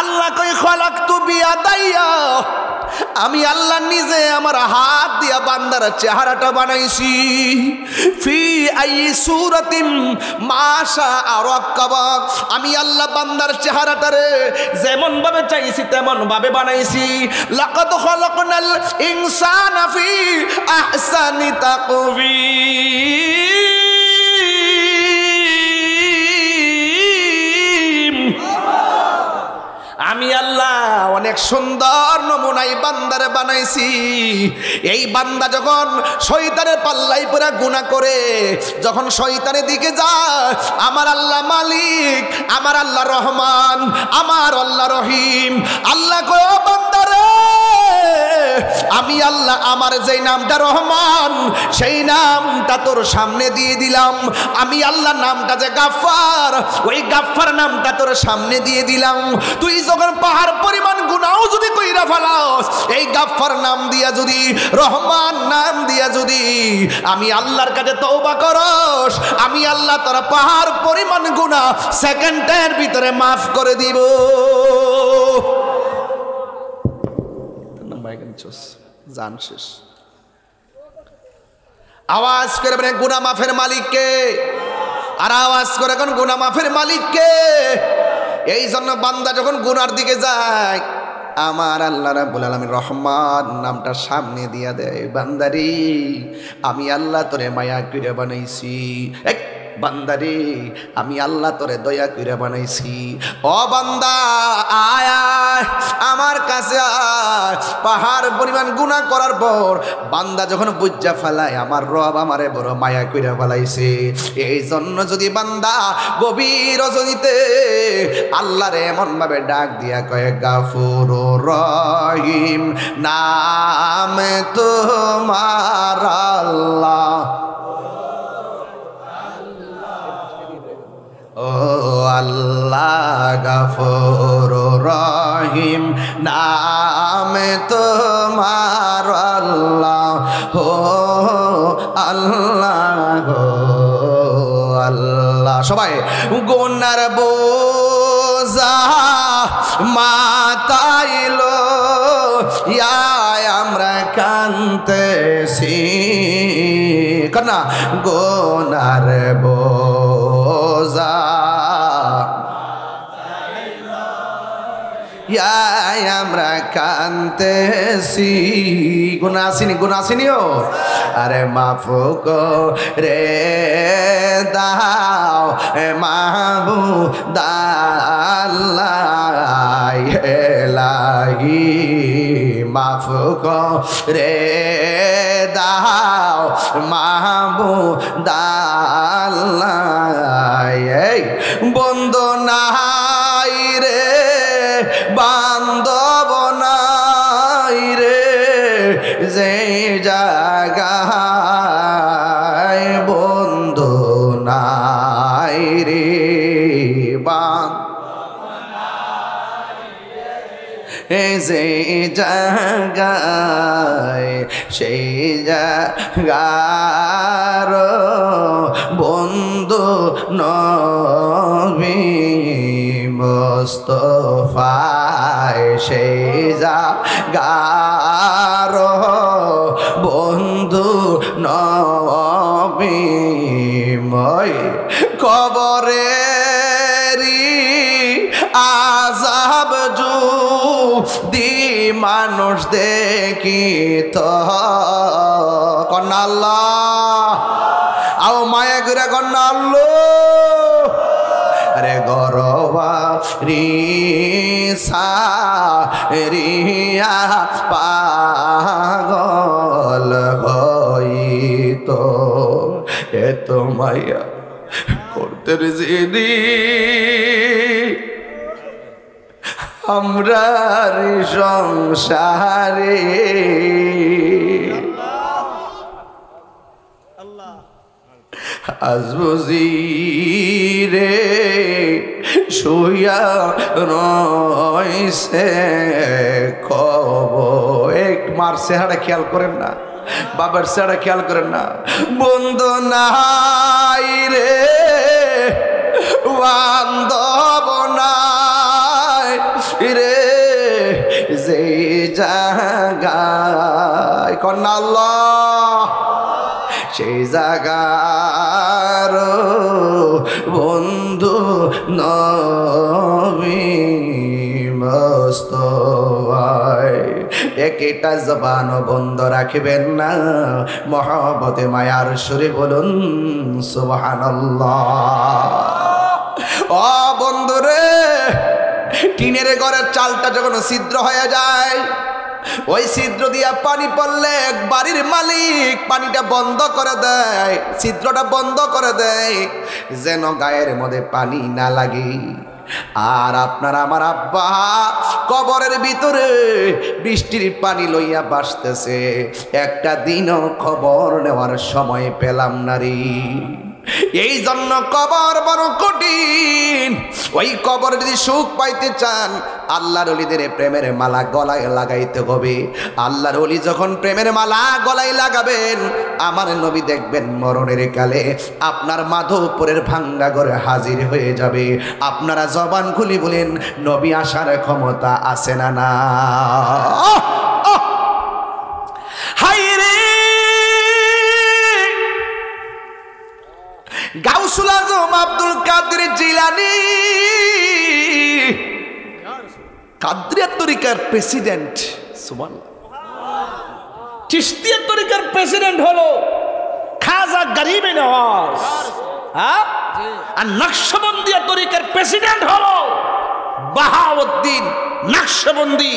আল্লাহ কই খলাকতু বিয়াদাইয়া, আমি আল্লাহ নিজে আমার হাত দিয়া বান্দার চেহারাটা বানাইছি। ফি আই সূরাতিম মাশা আরাক্কাবা, আমি আল্লাহ বান্দার চেহারাটারে যেমন ভাবে চাইছি তেমন ভাবে বানাইছি। লাকাদ খালাকনাল ইনসানা ফি আহসানি তাকওয়িম, আমি আল্লাহ অনেক সুন্দর নমুনাই বান্দারে বানাইছি। এই বান্দা যখন শয়তানের পাল্লাই পড়ে গুনাহ করে, যখন শয়তানের দিকে যায়, আমার আল্লাহ মালিক, আমার আল্লাহ রহমান, আমার আল্লাহ রহিম। আল্লাহ কয় ও বান্দারে, আমি আল্লাহ আমার যেই নামটা রহমান সেই নামটা তোর সামনে দিয়ে দিলাম। আমি আল্লাহ নামটা যে গাফফার, ওই গাফফার নামটা তোর সামনে দিয়ে দিলাম। তুই যখন পাহাড় পরিমাণ গুনাহও যদি কইরা ফেলাস, এই গাফফার নাম দিয়া যদি, রহমান নাম দিয়া যদি আমি আল্লাহর কাছে তওবা করস, আমি আল্লাহ তোর পাহাড় পরিমাণ গুনাহ সেকেন্ডের ভিতরে মাফ করে দিব। জান শেষ। আওয়াজ করে বলেন গুনাহ মাফের মালিককে, আর আওয়াজ করে কোন গুনাহ মাফের মালিককে। এই জন্য বান্দা যখন গুনার দিকে যায়, আমার আল্লাহ রাব্বুল আলামিন রহমান নামটা সামনে দিয়া দেয়। বান্দারে, আমি আল্লাহ তোরে মায়া করে বানাইছি। বান্দারে, আমি আল্লাহ তোরে দয়া করে বানাইছি। ও বান্দা আয় আয় আমার কাছে আয়। পাহাড় পরিমাণ গুনাহ করার পর বান্দা যখন বুঝা ফেলায় আমার রব আমারে বড় মায়া করে ফেলাইছে, এই জন্য যদি বান্দা গভীর রজনীতে আল্লাহরে এমন ভাবে ডাক দিয়া কয় গাফুরুর রহিম, নাম তোমার আল্লাহ, ও আল্লাহ গাফুরুর রহিম, রহিম নাম তোমার আল্লাহ হো আল্লাহ হো আল্লাহ। সবাই গুনার বোঝা মাথাইলো ইয়া আমরা কান্তেছি কন্যা গুনার বোঝা আমরা কান্তেছি গুনাহ আসিনিও আরে মাফ রে দাও মাহবুব আল্লাহ এলাহি মাফ রে দাও মাহবুব আল্লাহ এই বন্ধু নাই রে বান্ধব নাই রে যে জায়গায় বন্ধু নাই রে যে জায়গায় সেই জায়গার বন্ধু নবী মুস্তাফায় সেই জায়গার বন্ধু নবী মই কবরেরি আযাব যদি মানুষ দেখিত কন্যা আল্লাহ আও মায়া করে কন্যা আল্লাহ রে গরবা রিসা রিয়া পাগল হইত এত মায়া করতে জিদি আমরা সংসারে আজ বুঝি রে শুয়া রইছে খবর এক মার চেহারা খেয়াল করেন না বাবার চেহারা খেয়াল করেন না বন্ধু নাই রে বান্ধব নাই রে যে জায়গায় কন্যা আল্লাহ সেই জায়গার বন্ধু নবী মুস্তাফায় একটা জবান বন্ধ রাখবেন না মহব্বতে মায়ার সুরে বলুন সুবহানাল্লাহ। ও বন্ধুরে টিনের ঘরের চালটা যখন ছিদ্র হয়ে যায় ওই ছিদ্র দিয়া পানি পড়লে এক বাড়ির মালিক পানিটা বন্ধ করে দেয় ছিদ্রটা বন্ধ করে দেয় যেন গায়ের মধ্যে পানি না লাগে। আর আপনার আমার আব্বা কবরের ভিতরে বৃষ্টির পানি লইয়া বাসতেছে একটা দিনও খবর নেওয়ার সময় পেলাম না রে। এই জন্য কবর বড় কঠিন। ওই কবর যদি সুখ পাইতে চান আল্লাহর ওলিদের প্রেমের মালা গলায় লাগাইতে হবে। আল্লাহর ওলি যখন প্রেমের মালা গলায় লাগাবেন আমার নবী দেখবেন মরণের কালে আপনার মাধবপুরের ভাঙ্গা ঘরে হাজির হয়ে যাবে। আপনারা জবান খুলি বলেন নবী আসার ক্ষমতা আছে না না? গাউসুল আজম আব্দুল কাদের জিলানী কাদরিয়া তরিকার প্রেসিডেন্ট, সুবহানাল্লাহ। চিশতিয়া তরিকার প্রেসিডেন্ট হলো খাজা গরিবে নওয়াজ, হ্যাঁ? আর নকশবন্দিয়া তরিকার প্রেসিডেন্ট হলো বাহাউদ্দিন নকশবন্দি।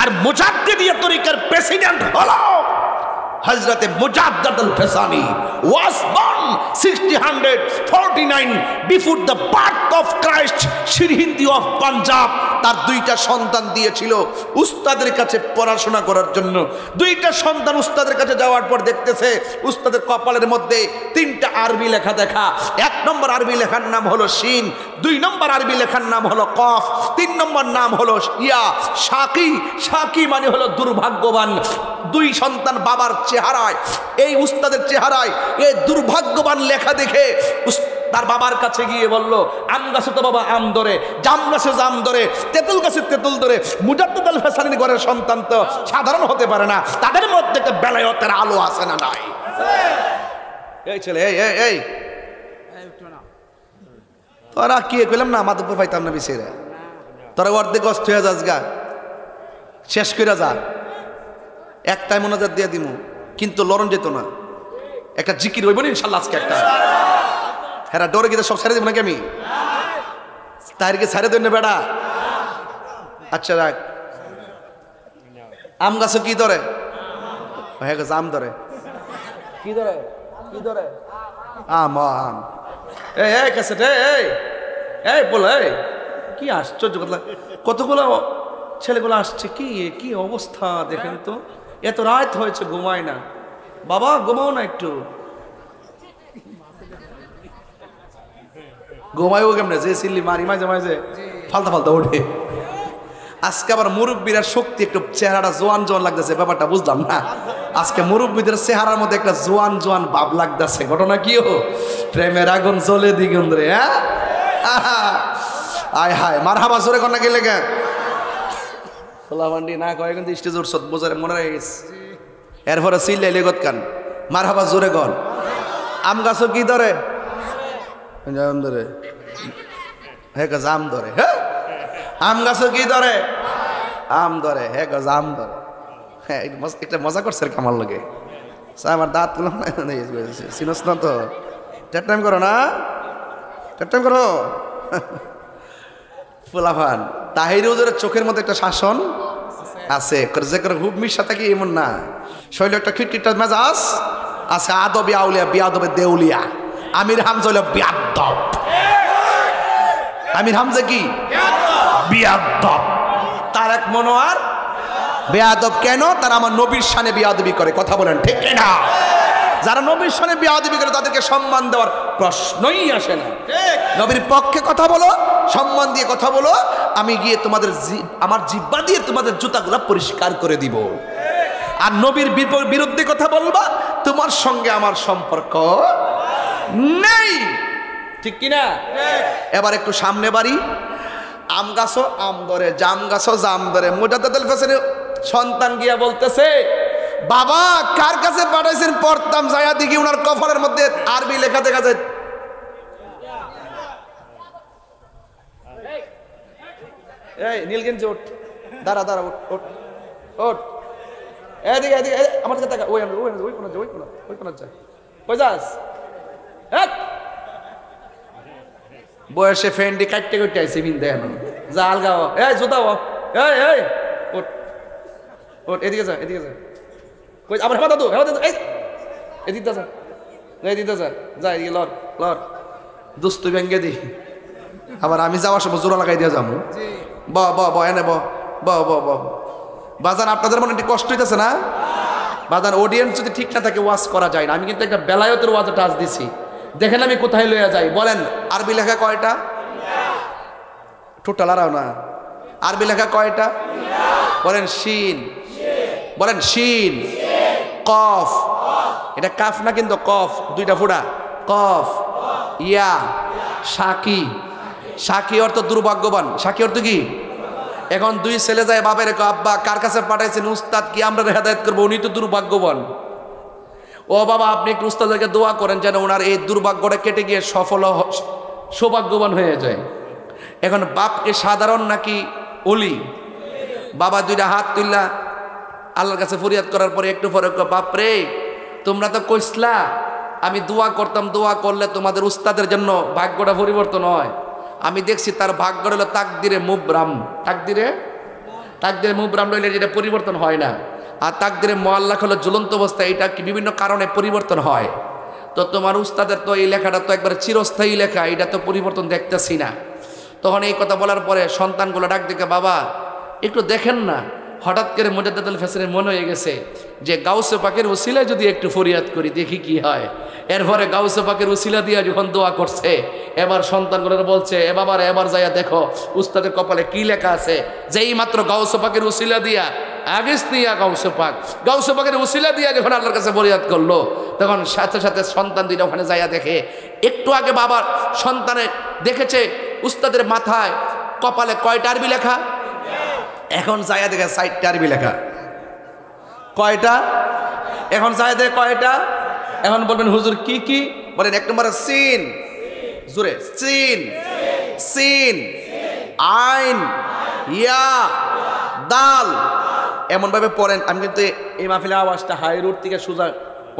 আর মুজাদ্দিদিয়া তরিকার প্রেসিডেন্ট হলো Hazrat Mujaddad al-Fasani was born 1649 before the birth of Christ. Sirhindi of Punjab তার দুইটা সন্তান দিয়েছিল উস্তাদের কাছে পড়াশোনা করার জন্য। দুইটা সন্তান উস্তাদের কাছে যাওয়ার পর দেখতেছে উস্তাদের কপালের মধ্যে তিনটা আরবি লেখা দেখা। এক নম্বর আরবি লেখার নাম হলো শিন, দুই নম্বর আরবি লেখার নাম হলো কফ, তিন নম্বর নাম হলো ইয়া শাকি। শাকি মানে হলো দুর্ভাগ্যবান। দুই সন্তান বাবার চেহারায়, এই উস্তাদের চেহারায় এই দুর্ভাগ্যবান লেখা দেখে তার বাবার কাছে গিয়ে বলল, আম গাছে তো বাবা আম ধরে, জাম গাছে জাম ধরে, তেঁতুল গাছে তেঁতুল ধরে, মুজাদ্দিদ আল ফাসানির ঘরের সন্তান তো সাধারণ হতে পারে না, তাদের মধ্যে একটা বেলায়েতের আলো আছে না নাই? এই ছেলে এই এই এই তোরা কি কইলাম না মাদুপ পাইতাম না বিছেরা, তোরা অর্ধেক অস্ত হয়ে যাস গা, শেষ করে যা, একটাই মোনাজাত দিয়ে দিমু, কিন্তু লরণ যেত না। একটা জিকির হইব না ইনশাল্লাহ আজকে একটা। হ্যাঁ ডরে গিয়ে সব ছেড়ে দেবো নাকি আমি? তাদেরকে ছেড়ে দেন না বেড়া। আচ্ছা রাখ, আম গাছে কি ধরে? হ্যাঁ আম ধরে, কি ধরে? কি ধরে? আম আম। এই কাছে এই এই বলো, এই কি আশ্চর্য কথা, কতগুলো ছেলেগুলো আসছে, কি কি অবস্থা দেখেন তো। এত রাত হয়েছে ঘুমায় না, বাবা ঘুমাও না একটু। ঘুমাইও কেমনে যে সিল্লি মারি মাঝে মাঝে ফালতা ফালতা ওঠে। আজকে আবার মুরব্বীরা শক্তি একটু চেহারাটা জোয়ান জোয়ান লাগতেছে, ব্যাপারটা বুঝলাম না। আজকে মুরব্বীদের চেহারার মধ্যে একটা জোয়ান জোয়ান ভাব লাগতেছে। ঘটনা কি ও? প্রেমের আগুন জ্বলে দিগন্ধরে। হ্যাঁ আয় হায় মারহাবা জোরে কন্যা গেলে কে ফোলাভান্ডি না কয় কিন্তু স্টেজ উঠছত বোঝারে মনে রয়ে গেছে। এরপরে সিল্লাই লেগত কান মারহাবা জোরে কন। আম গাছও কি ধরে? আম ধরে, হ্যাঁ গাছ আম ধরে। হ্যাঁ আম গাছও কি ধরে? আম ধরে। হ্যাঁ গাছ আম ধরে। হ্যাঁ একটা মজা করছে কামার লগে। আমার দাঁত গুলো চিনস না তো, টেট টাইম করো না, টেট টাইম করো। ফুলাফান তাহির হুজুরের চোখের মধ্যে একটা শাসন আছে, যে করে খুব মিশা থাকি এমন না, শৈল একটা খিটখিটা মেজাজ আছে। আদবে আউলিয়া বিয়াদবে দেউলিয়া। আমির হামজা হলো বিয়াদব। আমির হামজা কি? বিয়াদব। তারেক মনোয়ার বেয়াদব কেন? তারা আমার নবীর শানে বিয়াদবি করে। কথা বলেন ঠিক না? যারা নবীর শানে বিয়াদবি করে তাদেরকে সম্মান দেওয়ার প্রশ্নই আসে না। নবীর পক্ষে কথা বলো, সম্মান দিয়ে কথা বলো, আমি গিয়ে তোমাদের আমার জিহ্বা দিয়ে তোমাদের জুতাগুলো পরিষ্কার করে দিব। আর নবীর বিরুদ্ধে কথা বলবা, তোমার সঙ্গে আমার সম্পর্ক নেই। ঠিক কিনা? এবার একটু সামনে বাড়ি। আম গাছও আম ধরে, জাম গাছও জাম ধরে। মুজাদ্দিদ আল ফাসানি সন্তান গিয়া বলতেছে, বাবা কার কাছে পাঠাইছেন? পড়তাম, যায়া দেখি উনার কফরের মধ্যে আরবি লেখা দেখা যায়। এই নীলগঞ্জ ওঠ, দাঁড়া দাঁড়া, ওঠ ওঠ ওঠ, এদিকে এদিকে আমার কাছে টাকা। ওই ওই ওই কোন ওই কোন ওই কোন যা, কই যাস? বয়সে ফ্রেন্ডি কাটতে কাটতে আইসে বিন দেন যা আলগাও। এই জুতাও, এই এই ওঠ ওঠ, এদিকে যা এদিকে যা। কই আবার হেবা দাদু, হেবা দাদু, এই এদিকে যা, এদিকে যা, যা এদিকে লর লর, দুস্তু ভেঙ্গে দি। আবার আমি যাওয়ার সময় জোড়া লাগাই দিয়ে যাবো। ব ব ব এনে ব ব ব ব। বাজান আপনাদের মনে একটু কষ্ট হইতেছে না? বাজান অডিয়েন্স যদি ঠিক না থাকে ওয়াজ করা যায় না। আমি কিন্তু একটা বেলায়েতের ওয়াজে টাচ দিছি, দেখেন আমি কোথায় লইয়া যাই। বলেন আরবি লেখা কয়টা? টোটাল আরাও না। আরবি লেখা কয়টা? বলেন শিন, বলেন শিন, কফ, এটা কাফ না কিন্তু কফ, দুইটা ফোঁটা, কফ, ইয়া, শাকি। শাকি অর্থ দুর্ভাগ্যবান। শাকি অর্থ কি? এখন দুই ছেলে যায় বাপের, আব্বা কার কাছে পাঠাইছেন? উস্তাদ কি আমরা হেদায়েত করবো? উনি তো দুর্ভাগ্যবান। ও বাবা আপনি একটু উস্তাদকে দোয়া করেন যেন ওনার এই দুর্ভাগ্যটা কেটে গিয়ে সফল সৌভাগ্যবান হয়ে যায়। এখন বাপকে সাধারণ নাকি ওলি? বাবা দুইটা হাত তুললা আল্লাহর কাছে ফরিয়াদ করার পরে একটু পরে, বাপ রে তোমরা তো কইসলা আমি দোয়া করতাম, দোয়া করলে তোমাদের উস্তাদের জন্য ভাগ্যটা পরিবর্তন হয়। আমি দেখছি তার ভাগ্য হলো তাকদিরে মুবরাম। তাকদিরে মুবরাম রইলে যেটা পরিবর্তন হয় না। আর তাকদিরে মুআল্লাক হলো ঝুলন্ত অবস্থা, এটা কি বিভিন্ন কারণে পরিবর্তন হয়। তো তোমার উস্তাদের তো এই লেখাটা তো একবারে চিরস্থায়ী লেখা, এটা তো পরিবর্তন দেখতেছি না। তখন এই কথা বলার পরে সন্তানগুলো ডাক দেখে, বাবা একটু দেখেন না। হঠাৎ করে মুজাদ্দিদুল ফেসরের মনে হয়ে গেছে যে গাউসে পাকের উসিলায় যদি একটু ফরিয়াদ করি দেখি কি হয়। এরপরে গাউসে পাকের উসিলা দিয়া যখন দোয়া করছে, এবার সন্তানগুলো বলছে, এ বাবার এবার যাইয়া দেখো উস্তাদের কপালে কি লেখা আছে। যেই মাত্র গাউসে পাকের উসিলা দিয়া আগেস নিয়া গাউসে পাকের উসিলা দিয়া যখন আল্লাহর কাছে ফরিয়াদ করলো, তখন সাথে সাথে সন্তান দুইটা ওখানে যাইয়া দেখে, একটু আগে বাবার সন্তানে দেখেছে উস্তাদের মাথায় কপালে কয়টা আরবি লেখা, এখন যাইয়া দেখে 60টা আরবি লেখা। কয়টা? এখন যাইয়া দেখে কয়টা? এখন বলবেন হুজুর কি কি? বলেন 1 নম্বরে সিন, জোরে সিন, সিন, আইন, ইয়া, দাল, এমন ভাবে পড়েন। আমি কিন্তু এই মাহফিলের আওয়াজটা হাই রোড থেকে সোজা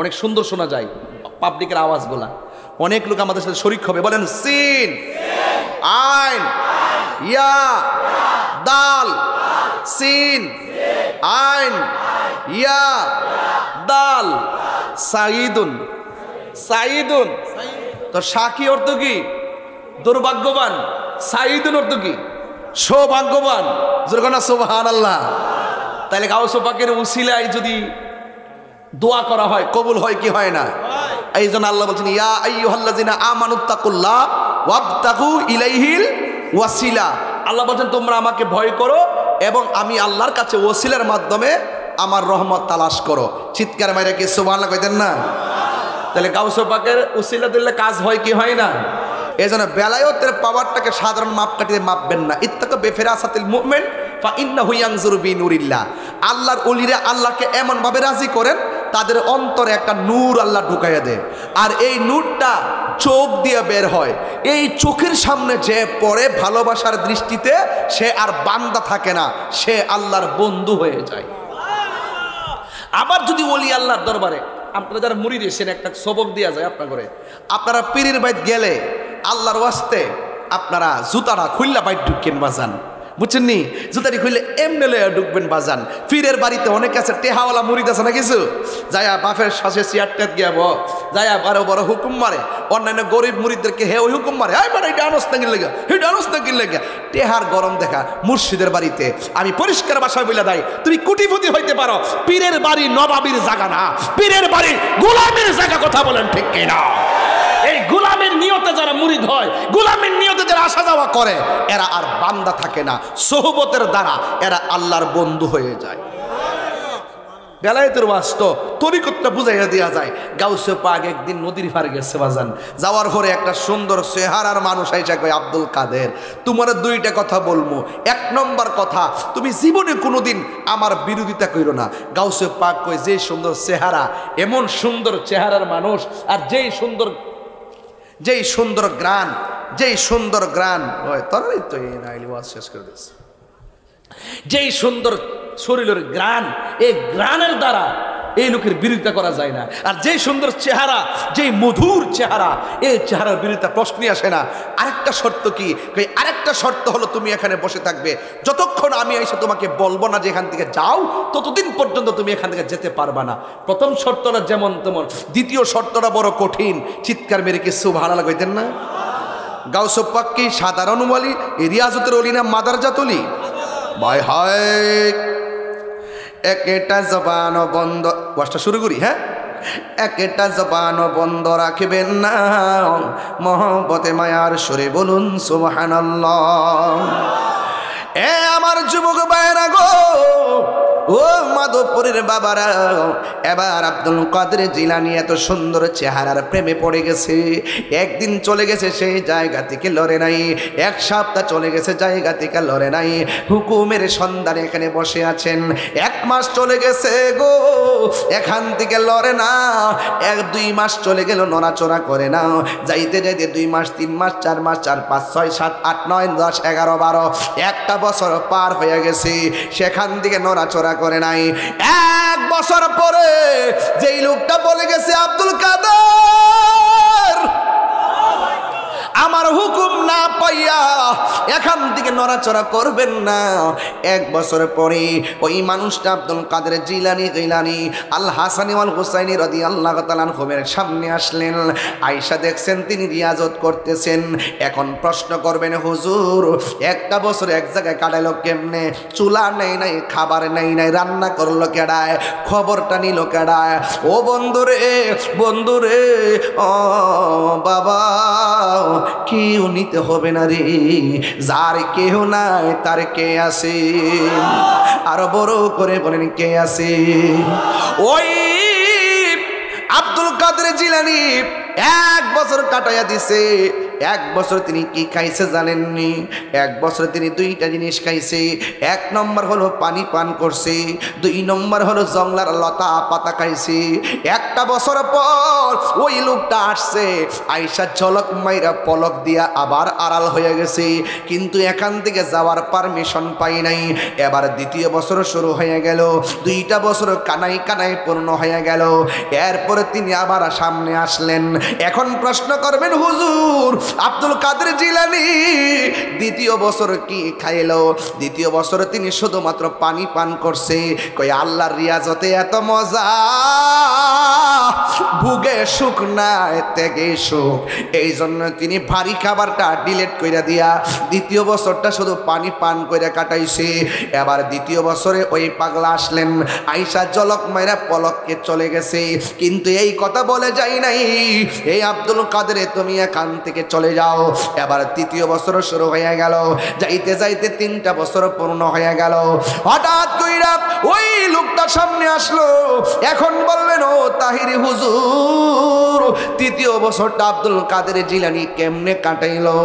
অনেক সুন্দর শোনা যায়, পাবলিকের আওয়াজগুলা। অনেক লোক আমাদের সাথে শরীক হবে। বলেন সিন, আইন, ইয়া, দাল, সিন, আইন, ইয়া, দাল, সাইদুন। সাইদুন তো সাকি অর্থ কি? দুর্ভাগ্যবান। সাইদুন অর্থ কি? সৌভাগ্যবান। জোরকানা সুবহানাল্লাহ। তাহলে গাউস পাকের উসিলায় যদি দোয়া করা হয়, কবুল হয় কি হয় না? এই জন্য আল্লাহ বলছেন, ইয়া আইয়ুহাল্লাযিনা আমানুত্তাকুল্লাহ ওয়াবতাগু ইলাইহিল ওয়াসিলা। আল্লাহ বলছেন তোমরা আমাকে ভয় করো এবং আমি আল্লাহর কাছে ওসিলার মাধ্যমে আমার রহমত তালাশ করো। চিৎকার মাইরা কি সুবহানাল্লাহ কইতেন না? তাহলে গাউস পাকের উসিলা দিলে কাজ হয় কি হয় না? এই জন্য বেলায়েতের পাওয়ারটাকে সাধারণ মাপকাঠিতে মাপবেন না। ইত্তাকা বেফিরাসাতিল মুমিন ফা ইন্নাহু ইয়ানজুরু বিনুরিল্লাহ। আল্লাহর ওলিরা আল্লাহকে এমন ভাবে রাজি করেন, তাদের অন্তরে একটা নূর আল্লাহ ঢুকাইয়া দেয়, আর এই নূরটা চোখ দিয়ে বের হয়। এই চোখের সামনে যে পড়ে ভালোবাসার দৃষ্টিতে, সে আর বান্দা থাকে না, সে আল্লাহর বন্ধু হয়ে যায়। আবার যদি ওলি আল্লাহর দরবারে আপনারা যারা মুরিদ এসেন, একটা সবক দেওয়া যায় আপনার করে, আপনারা পীরের বাইত গেলে আল্লাহর ওয়াস্তে আপনারা জুতাটা খুললা বাইট ঢুকেন বাজান, বুঝছেন নি? জুতারি খুললে এমনি লয়ে ঢুকবেন বাজান। পীরের বাড়িতে অনেক আছে টেহাওয়ালা মুরিদ আছে না কিছু, যায়া বাপের শাসে চেয়ারটাত গিয়া যায়া বড় বড় হুকুম মারে, অন্যান্য গরিব মুরিদদেরকে হে ওই হুকুম মারে, এই মানে এটা আনস না কিনলে এটা আনস না কিনলে টেহার গরম দেখা। মুর্শিদের বাড়িতে আমি পরিষ্কার ভাষায় বলে দেয়, তুমি কোটিপতি হইতে পারো, পীরের বাড়ি নবাবির জায়গা না, পীরের বাড়ি গোলামের জায়গা। কথা বলেন ঠিক কিনা? এই গোলামের নিয়তে যারা মুরিদ হয়, গোলামের নিয়তে যারা আসা যাওয়া করে, এরা আর বান্দা থাকে না, সোহবতের দ্বারা এরা আল্লাহর বন্ধু হয়ে যায়। বেলায়েতের বাস্তব তরিকতটা বুঝাইয়া দেওয়া যায়। গাউসে পাক একদিন নদীর পাড়ে গেছে বাজান, যাওয়ার পরে একটা সুন্দর চেহারার মানুষ আইসা কয়, আব্দুল কাদের তোমার দুইটা কথা বলবো। 1 নম্বর কথা, তুমি জীবনে কোনোদিন আমার বিরোধিতা কইরো না। গাউসে পাক কয়, যে সুন্দর চেহারা, এমন সুন্দর চেহারার মানুষ, আর যেই সুন্দর গ্রান, যেই সুন্দর গ্রান হয় তরাই তো এই নাইলি ওয়াজ শেষ করে দিচ্ছে, যেই সুন্দর শরীরের গ্রান, এই গ্রানের দ্বারা এই লোকের বিরোধিতা করা যায় না। আর যেই সুন্দর চেহারা, যেই মধুর চেহারা, এই চেহারার বিরোধিতা প্রশ্নই আসে না। আরেকটা শর্ত কি? আরেকটা শর্ত হলো তুমি এখানে বসে থাকবে, যতক্ষণ আমি এসে তোমাকে বলবো না যে এখান থেকে যাও, ততদিন পর্যন্ত তুমি এখান থেকে যেতে পারবা না। প্রথম শর্তটা যেমন তেমন, দ্বিতীয় শর্তটা বড় কঠিন। চিৎকার মেরে কি সুবহানাল্লাহ কইতেন না? গাউস পাক কি সাধারণ ওলি, রিয়াজতের ওলি না মাদারজাত ওলি? ভাই হায়, একটা জবান বন্ধ, ওয়াজটা শুরু করি। হ্যাঁ, একটা জবান বন্ধ রাখবেন না, মহব্বতে মায়ার সুরে বলুন সুবহানাল্লাহ। এ আমার যুবক ভাইরা গো, ও মাধবপুরের বাবারা, এবার আব্দুল কাদের জিলানী এত সুন্দর চেহারার প্রেমে পড়ে গেছে। একদিন চলে গেছে সেই জায়গা থেকে লড়ে নাই, 1 সপ্তাহ চলে গেছে জায়গা থেকে লড়ে নাই, হুকুমের সন্ধানে এখানে বসে আছেন। 1 মাস চলে গেছে গো, এখান থেকে লড়ে না। 1-2 মাস চলে গেল, নড়াচড়া করে না। যাইতে যাইতে 2 মাস, 3 মাস, 4 মাস, 4, 5, 6, 7, 8, 9, 10, 11, 12, 1টা বছর পার হয়ে গেছে, সেখান থেকে নড়াচড়া করে নাই। 1 বছর পরে যেই লোকটা বলে গেছে, আব্দুল কাদের আমার হুকুম না পাইয়া এখান থেকে নড়াচড়া করবেন না। 1 বছর পরে ওই মানুষটা আব্দুল কাদের জিলানী আল হাসানি ওয়াল হুসাইনি রাদিয়াল্লাহু তাআলা আনহুমের সামনে আসলেন। আয়েশা দেখছেন তিনি রিয়াজত করতেছেন। এখন প্রশ্ন করবেন, হুজুর 1টা বছর এক জায়গায় কাটাইলো কেমনে? চুলা নেই নাই, খাবার নেই নাই, রান্না করলো কেডায়, খবরটা নিল কেডায়? ও বন্ধুরে ও বাবা, কেউ নিতে হবে না রে, যার কেউ নাই তার কে আছে? আরো বড় করে বলেন, কে আছে? ওই আব্দুল কাদের জিলানী 1 বছর কাটাইয়া দিছে। 1 বছর তিনি কি খাইছে জানেননি? 1 বছর তিনি 2টা জিনিস খাইছে। 1 নম্বর হলো পানি পান করছে, 2 নম্বর হলো জংলার লতা পাতা খাইছে। 1টা বছর পর ওই লোকটা আসছে, আয়েশা ঝলক মাইরা পলক দিয়া আবার আড়াল হয়ে গেছে, কিন্তু এখান থেকে যাওয়ার পারমিশন পাই নাই। এবার 2য় বছর শুরু হয়ে গেল, 2টা বছর কানাই কানাই পূর্ণ হয়ে গেল। এরপরে তিনি আবার সামনে আসলেন। এখন প্রশ্ন করবেন, হুজুর আব্দুল কাদের জিলানী 2য় বছর কি খাইলো? 2য় বছর তিনি শুধুমাত্র পানি পান করছে। কই আল্লাহর রিয়াজতে এত মজা, ভুগে সুখ নাই, ত্যাগে সুখ। এই জন্য তিনি ভারী খাবারটা ডিলেট কইরা দিয়া 2য় বছরটা শুধু পানি পান কইরা কাটাইছে। এবার 2য় বছরে ওই পাগলা আসলেন, আয়েশা ঝলক মাইরা পলককে চলে গেছে, কিন্তু এই কথা বলে যাই নাই, এই আব্দুল কাদের তুমি এখান থেকে চলে যাও। এবার 3য় বছর শুরু হয়ে গেল, যাইতে যাইতে 3টা বছর পূর্ণ হয়ে গেল। হঠাৎ কইরা ওই লোকটা সামনে আসলো। এখন বললেন, ও তাহিরি হুজুর 3য় বছরটা আব্দুল কাদের জিলানী কেমনে কাটাইলো?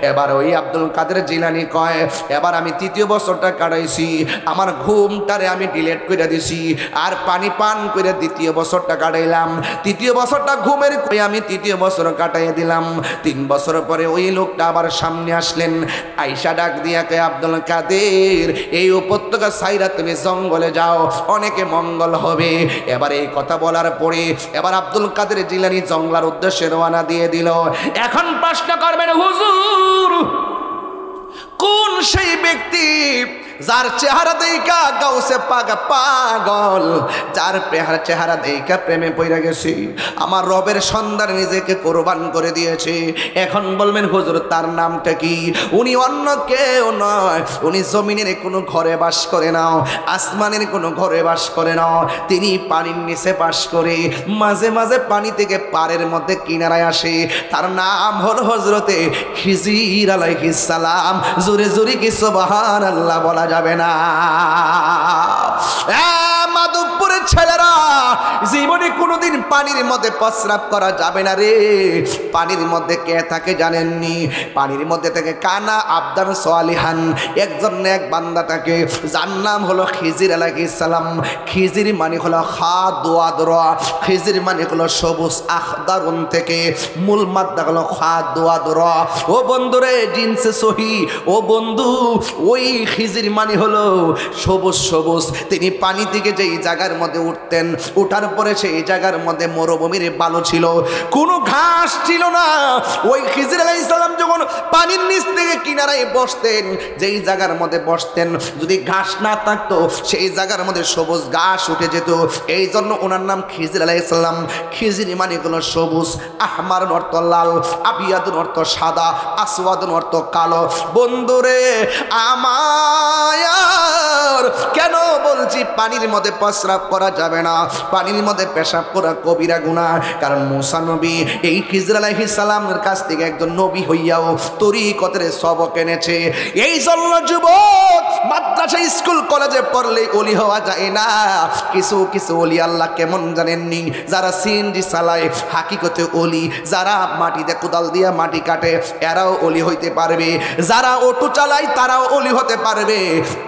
এবার ওই আব্দুল কাদের জিলানী কয়, এবার আমি 3য় বছরটা কাটাইছি, আমার ঘুমটারে আমি ডিলেট করে দিছি, আর পানি পান করে 2য় বছরটা কাটাইলাম। 3য় বছরটা ঘুমের আমি 3য় বছর কাটাইয়া দিলাম। 3 বছর পরে ওই লোকটা আবার সামনে আসলেন। আয়েশা ডাক দিয়া কয়, আব্দুল কাদের এই উপত্যকা সাইরা তুমি জঙ্গলে যাও, অনেকে মঙ্গল হবে। এবার এই কথা বলার পরে এবার আব্দুল কাদের জিলানী জঙ্গলার উদ্দেশ্যে রওনা দিয়ে দিল। এখন প্রশ্ন করবেন, হুজুর কোন সেই ব্যক্তি যার চেহারা দেখা গাউসে পাগা পাগল, যার চেহারা দেখা প্রেমে পড়ে গেছি, আমার রবের সন্ধান নিজেকে কোরবান করে দিয়েছে? এখন বলবেন, হুজুর তার নামটা কি? উনি অন্য কেউ নয়, উনি জমিনের কোনো ঘরে বাস করে না, আসমানের কোনো ঘরে বাস করে না, তিনি পানির নিচে বাস করে, মাঝে মাঝে পানি থেকে পাড়ের মধ্যে কিনারায় আসে। তার নাম হলো হযরতে খিজির আলাইহিস সালাম। জোরে জোরে কি সুবহানাল্লাহ বলা যাবে না? মাধবপুরের ছেলেরা, জীবনে কোনোদিন পানির মধ্যে প্রস্রাব করা যাবে না রে। পানির মধ্যে কে থাকে জানেননি? পানির মধ্যে থেকে কানা আবদান সালিহান, একজন এক বান্দা থাকে, যার নাম হলো খিজির আলাইহিস সালাম। খিজির মানে হলো খাদওয়াদরা, খিজির মানে হলো সবুজ, আখদারুন থেকে মূল মাদ্দা হলো খাদওয়াদরা। ও বন্ধুরে জিনসে সহি, ও বন্ধু ওই খিজির মানে হলো সবুজ সবুজ। তিনি পানি থেকে যেই জায়গার মধ্যে উঠতেন, উঠার পরে সেই জায়গার মধ্যে মরুভূমির বালু ছিল, কোনো ঘাস ছিল না। ওই খিজির আলাইহিস সালাম যখন পানির নিচ থেকে কিনারায় বসতেন, যেই জায়গার মধ্যে বসতেন যদি ঘাস না থাকতো, সেই জায়গার মধ্যে সবুজ ঘাস উঠে যেত। এই জন্য ওনার নাম খিজির আলাইহিস সালাম। খিজির মানে হলো সবুজ, আহমার অর্থ লাল, আবিয়াদুন অর্থ সাদা, আসওয়াদুন অর্থ কালো। বন্ধুরে আমার কেন বলছি পানির মধ্যে প্রস্রাব করা যাবে না, পানির মধ্যে পেশাব করা কবিরা গুনাহ? কারণ মুসা নবী এই খিজির আলাইহিস সালামের কাছ থেকে একজন নবী হইয়াও তরিকতের সবক এনেছে। এই জন্য যুবক, মাদ্রাসা স্কুল কলেজে পড়লে ওলি হওয়া যায় না। কিছু কিছু ওলি আল্লাহ কেমন জানেননি? যারা সিএনজি চালায় হাকিকতে ওলি, যারা মাটিতে কোদাল দিয়ে মাটি কাটে এরাও ওলি হইতে পারবে, যারা অটো চালায় তারাও ওলি হতে পারবে।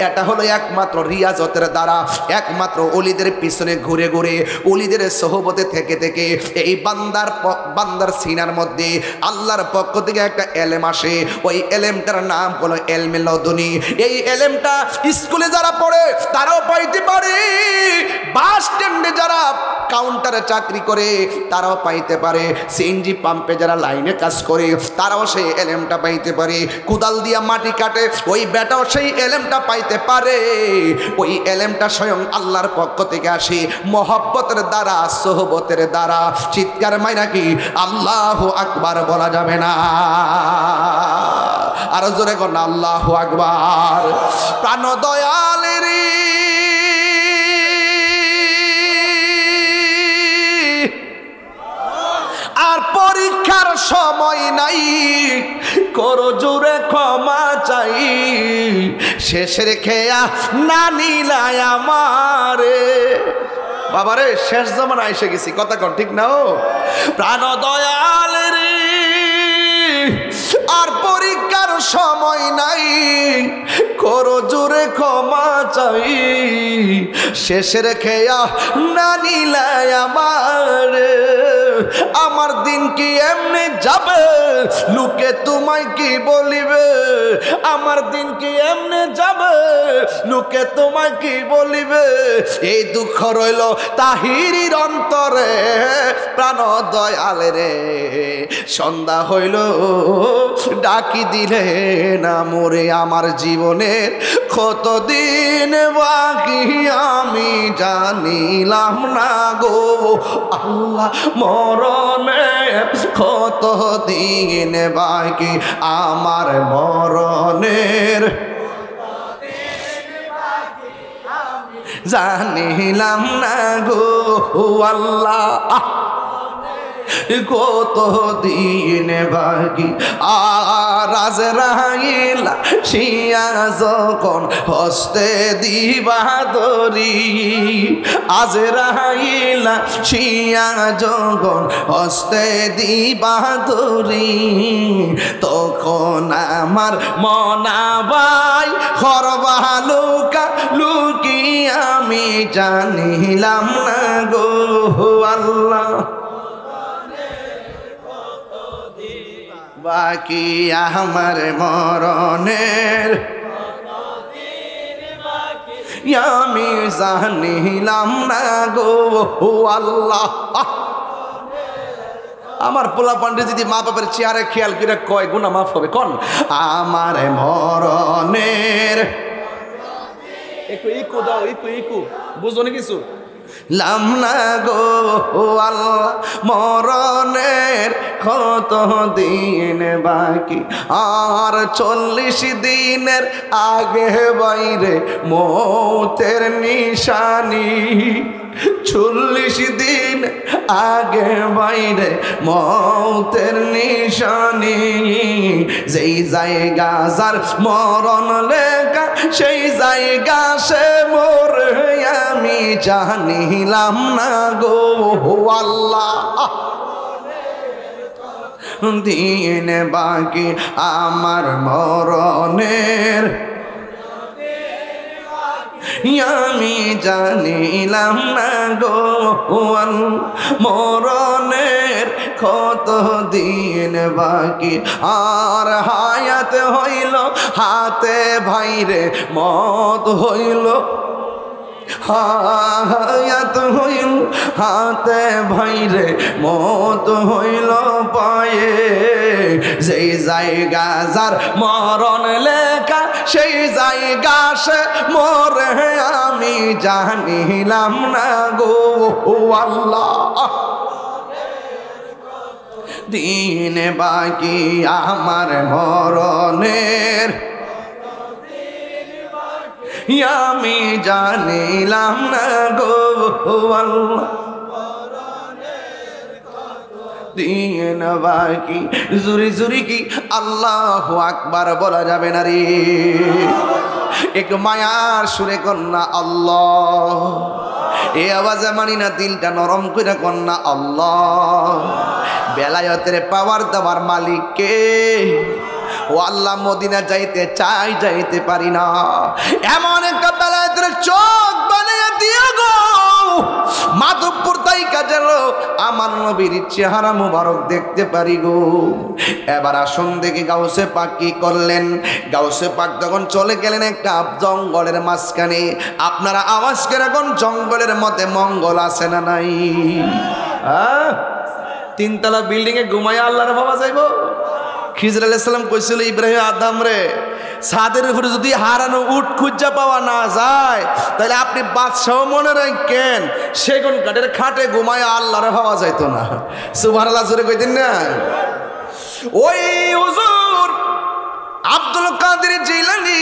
এটা হলো একমাত্র রিয়াজতের দ্বারা, একমাত্র ওলিদের পিছনে ঘুরে ঘুরে, ওলিদের সোহবতে থেকে থেকে এই বান্দার সিনার মধ্যে আল্লাহর পক্ষ থেকে একটা এলেম আসে। ওই এলেমটার নাম হলো এলমে লদুনি। এই এলেমটা স্কুলে যারা পড়ে তারাও পাইতে পারে, বাস স্ট্যান্ডে যারা কাউন্টারে চাকরি করে তারাও পাইতে পারে, সিএনজি পাম্পে যারা লাইনে কাজ করে তারাও সেই এলেমটা পাইতে পারে, কোদাল দিয়া মাটি কাটে ওই বেটাও সেই এলেমটা পাইতে পারে। ওই এলেমটা স্বয়ং আল্লাহর পক্ষ থেকে আসে মহব্বতের দ্বারা, সোহবতের দ্বারা। চিৎকার মাইরা কি আল্লাহু আকবার বলা যাবে না? আরো জোরে কর না আল্লাহু আকবার। প্রাণ দয়ালের আর পরীক্ষার সময় নাই, করো জোরে ক্ষমা চাই, শেষের খেয়া না নিলাই আমারে। বাবারে শেষ জমানা এসে গেছি, কথা কন ঠিক না? ও প্রাণ দয়াল রে, আর পরীক্ষার সময় নাই, করো জোরে ক্ষমা চাই, শেষের খেয়া না নিলাই আমারে। আমার দিন কি এমনি যাবে, লোকে তোমায় কি বলিবে? আমার দিন কি এমনি যাবে, লোকে তোমায় কি বলিবে? এই দুঃখ রইল তাহিরির অন্তরে, প্রাণ দয়াল রে। সন্ধ্যা হইল ডাকি দিলে না মোরে, আমার জীবনের কতদিন বাকি আমি জানিলাম না গো আল্লাহ। মরণে কতদিন বাকি আমার, মরণের জানিলাম না গো আল্লাহ। কত দিন বাকি আর আজরাইল শিয়া যখন হস্তে দিবা দরি, আজরাইল শিয়া যখন হস্তে দিবা দরি, তখন আমার মনাবাই খরবা লুকা লুকি আমি জানিলাম না গো আল্লাহ। বাকি আমার মরণের আমি জানিলাম না গো আল্লাহ। আমার পোলা পান্ডে যদি মা বাবার চেহারা খেয়াল করে কয় গুনাহ মাফ হবে, কোন আমার মরণের একটু দাও, একটু বুঝো না কিছু লাম না গো আল্লাহ। মরণের কত দিন বাকি আর 40 দিনের আগে বাইরে মৌতের নিশানি, 40 দিন আগে বাইরে মৌতের নিশানি। যেই জায়গা যার মরণ লেখা সেই জায়গা সে মোরে আমি জানিলাম না গো আল্লাহ। দিন বাকি আমার মরণের আমি জানিলাম না গো মরণের কত দিন বাকি আর হায়াত হইল হাতে ভাইরে মত হইল, হায়াত হইল হাতে ভাইরে মত হইল পায়ে। যেই জায়গা যার মরণ লেখা সেই জায়গা সে মরে আমি জানিলাম না গো আল্লাহ। দিন বাকি আমার মরণের আমি জানিলাম না গো আল্লাহ। দিন বাকি জুরি জুরি কি আল্লাহু আকবার বলা যাবে না রে? এক মায়ার সুরে কন্যা আল্লাহ, এ আওয়াজে মানি না দিলটা নরম করে কন্যা আল্লাহ। বেলায়েতের পাওয়ার দেওয়ার মালিক কে? ও আল্লাহ, মদিনা যাইতে চাই যাইতে পারি না, এমন একটা বেলায়েতের চোখ বানিয়ে দিও গো মাধবপুর তাইকা যেন আমার নবীর চেহারা মুবারক দেখতে পারি গো। এবার আসুন দেখি গাউসে পাক কি করলেন। গাউসে পাক যখন চলে গেলেন একটা জঙ্গলের মাঝখানে, আপনারা আওয়াজ করে এখন জঙ্গলের মধ্যে মঙ্গল আছে না নাই? তিনতলা বিল্ডিং এ ঘুমাইয়া আল্লাহর বাবা যাইব? খিজর আলাইহিস সালাম কইছিল ইব্রাহিম আদম রে, ছাদের উপরে যদি হারানো উট খুঁজা পাওয়া না যায় তাহলে আপনি বাদশাহ মনে রাখেন সেগুন কাঠের খাটে ঘুমায় আল্লাহরে ভাবা যাইতো না। সুবহানাল্লাহ জোরে কইতেন না? ওই হুজুর আব্দুল কাদের জিলানী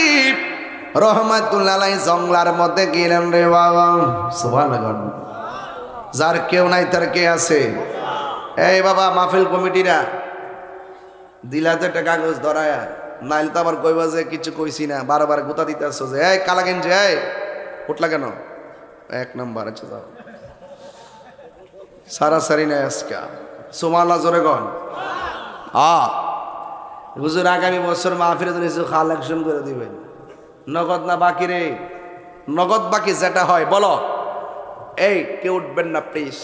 রহমাতুল্লাহ আলাইহি জঙ্গলার মধ্যে গেলেন রে বাবা। সুবহানাল্লাহ। যার কেউ নাই তার কে আছে? এই বাবা মাহফিল কমিটিরা দিলাতে একটা কাগজ ধরায়া, নাইল তো আবার কইবা যে কিছু কইছি না, বারবার গোতা দিতে আসছো যে এই কালাগেন যে এই উঠলা কেন? এক নম্বর আছে যাও সারাসারি নাই আজকে। সুবহানাল্লাহ জোরে গন। হুজুর আগামী বছর মাহফিলে কিছু কালেকশন করে দিবেন। নগদ না বাকি রে? নগদ বাকি যেটা হয় বলো। এই কেউ উঠবেন না প্লিজ।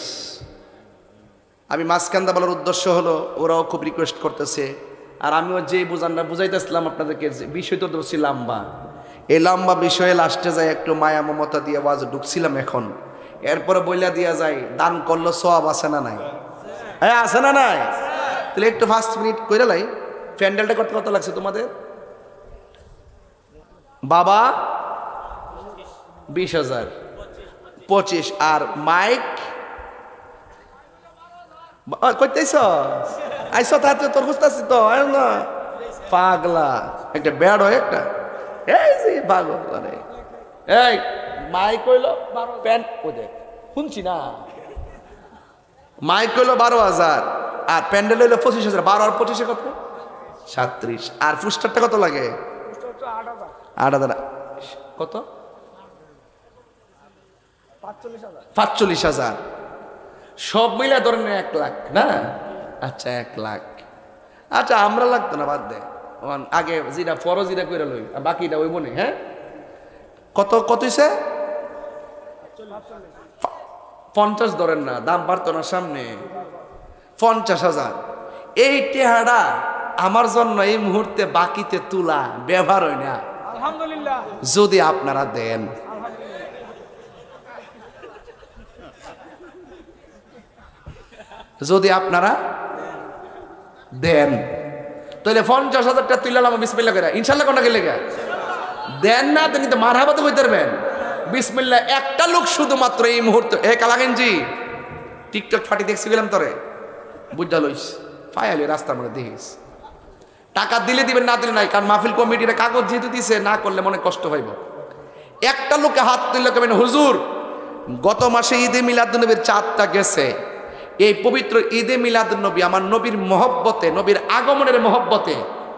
আমি মাঝখানটা বলার উদ্দেশ্য হলো ওরাও খুব রিকোয়েস্ট করতেছে, আর আমিও যে বুঝাইতেছিলাম আপনাদেরকে, বিষয় তো ধরছি লম্বা। এই লম্বা বিষয়ে লাস্টে যায় একটু মায়া মমতা দিয়ে ওয়াজ ঢুকছিলাম এখন। এরপরে বইলা দিয়া যায় দান করলো সওয়াব আছে না নাই? হ্যাঁ আছে না নাই? তাহলে একটু 5 মিনিট কইরা লাই। প্যান্ডেলটা করতে কত লাগছে তোমাদের? বাবা 20,000 25, আর মাইক কইতেছ আইস তাতে তোর খুঁজতেছি তো না পাগলা একটা ব্যাড হয় একটা। এই যে পাগল রে, এই মাইক কইলো প্যান্ট ও দেখ শুনছি না, মাইক কইলো 12,000 আর প্যান্ডেল হইলো 25,000। 12 আর 25 কত? 37। আর পুস্টারটা কত লাগে? 8,000। কত? 45,000। সব মিলে ধরেন 1 লাখ না? আচ্ছা 1 লাখ। আচ্ছা আমরা লাগতো না, বাদ দে। আগে যেটা ফরজ যেটা করে লই, বাকিটা ওই মনে। হ্যাঁ কত কত হইছে? 50 ধরেন না, দাম বাড়তো না সামনে। 50,000। এই টেহারা আমার জন্য এই মুহূর্তে বাকিতে তুলা ব্যবহার হয় না, আলহামদুলিল্লাহ, যদি আপনারা দেন। যদি আপনারা দেন তাহলে 50,000 টাকা তুইলাম বিসমিল্লাহ করে, ইনশাআল্লাহ কোনটা গেলে দেন না দেন তো মারহাবা তো কইতে পারবেন বিসমিল্লাহ। একটা লোক শুধুমাত্র এই মুহূর্তে এ কালাগেনজি টিকটক ফাটি দেখছি গেলাম তোরে বুঝা লইস ফায়ালি রাস্তার মধ্যে দেখিস। টাকা দিলে দিবেন, না দিলে নাই, কারণ মাহফিল কমিটির কাগজ যেহেতু দিছে, না করলে মনে কষ্ট হইব। একটা লোকে হাত তুললে কেবেন হুজুর গত মাসে ঈদে মিলাদুন্নবীর চাঁদটা গেছে, এই পবিত্র ঈদে মিলাদুন্নবী আমার নবীর মহব্বতে, নবীর আগমনের মহব্বতে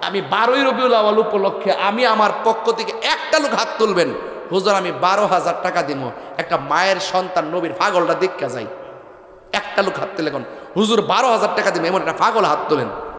আমি 12ই রবিউল আউয়াল উপলক্ষে আমি আমার পক্ষ থেকে একটা লোক হাত তুলবেন, হুজুর আমি 12,000 টাকা দিব। একটা মায়ের সন্তান নবীর পাগলটা দেখা যায়, একটা লোক হাত তুলে হুজুর 12,000 টাকা দিব, এমন একটা পাগল হাত তোলেন।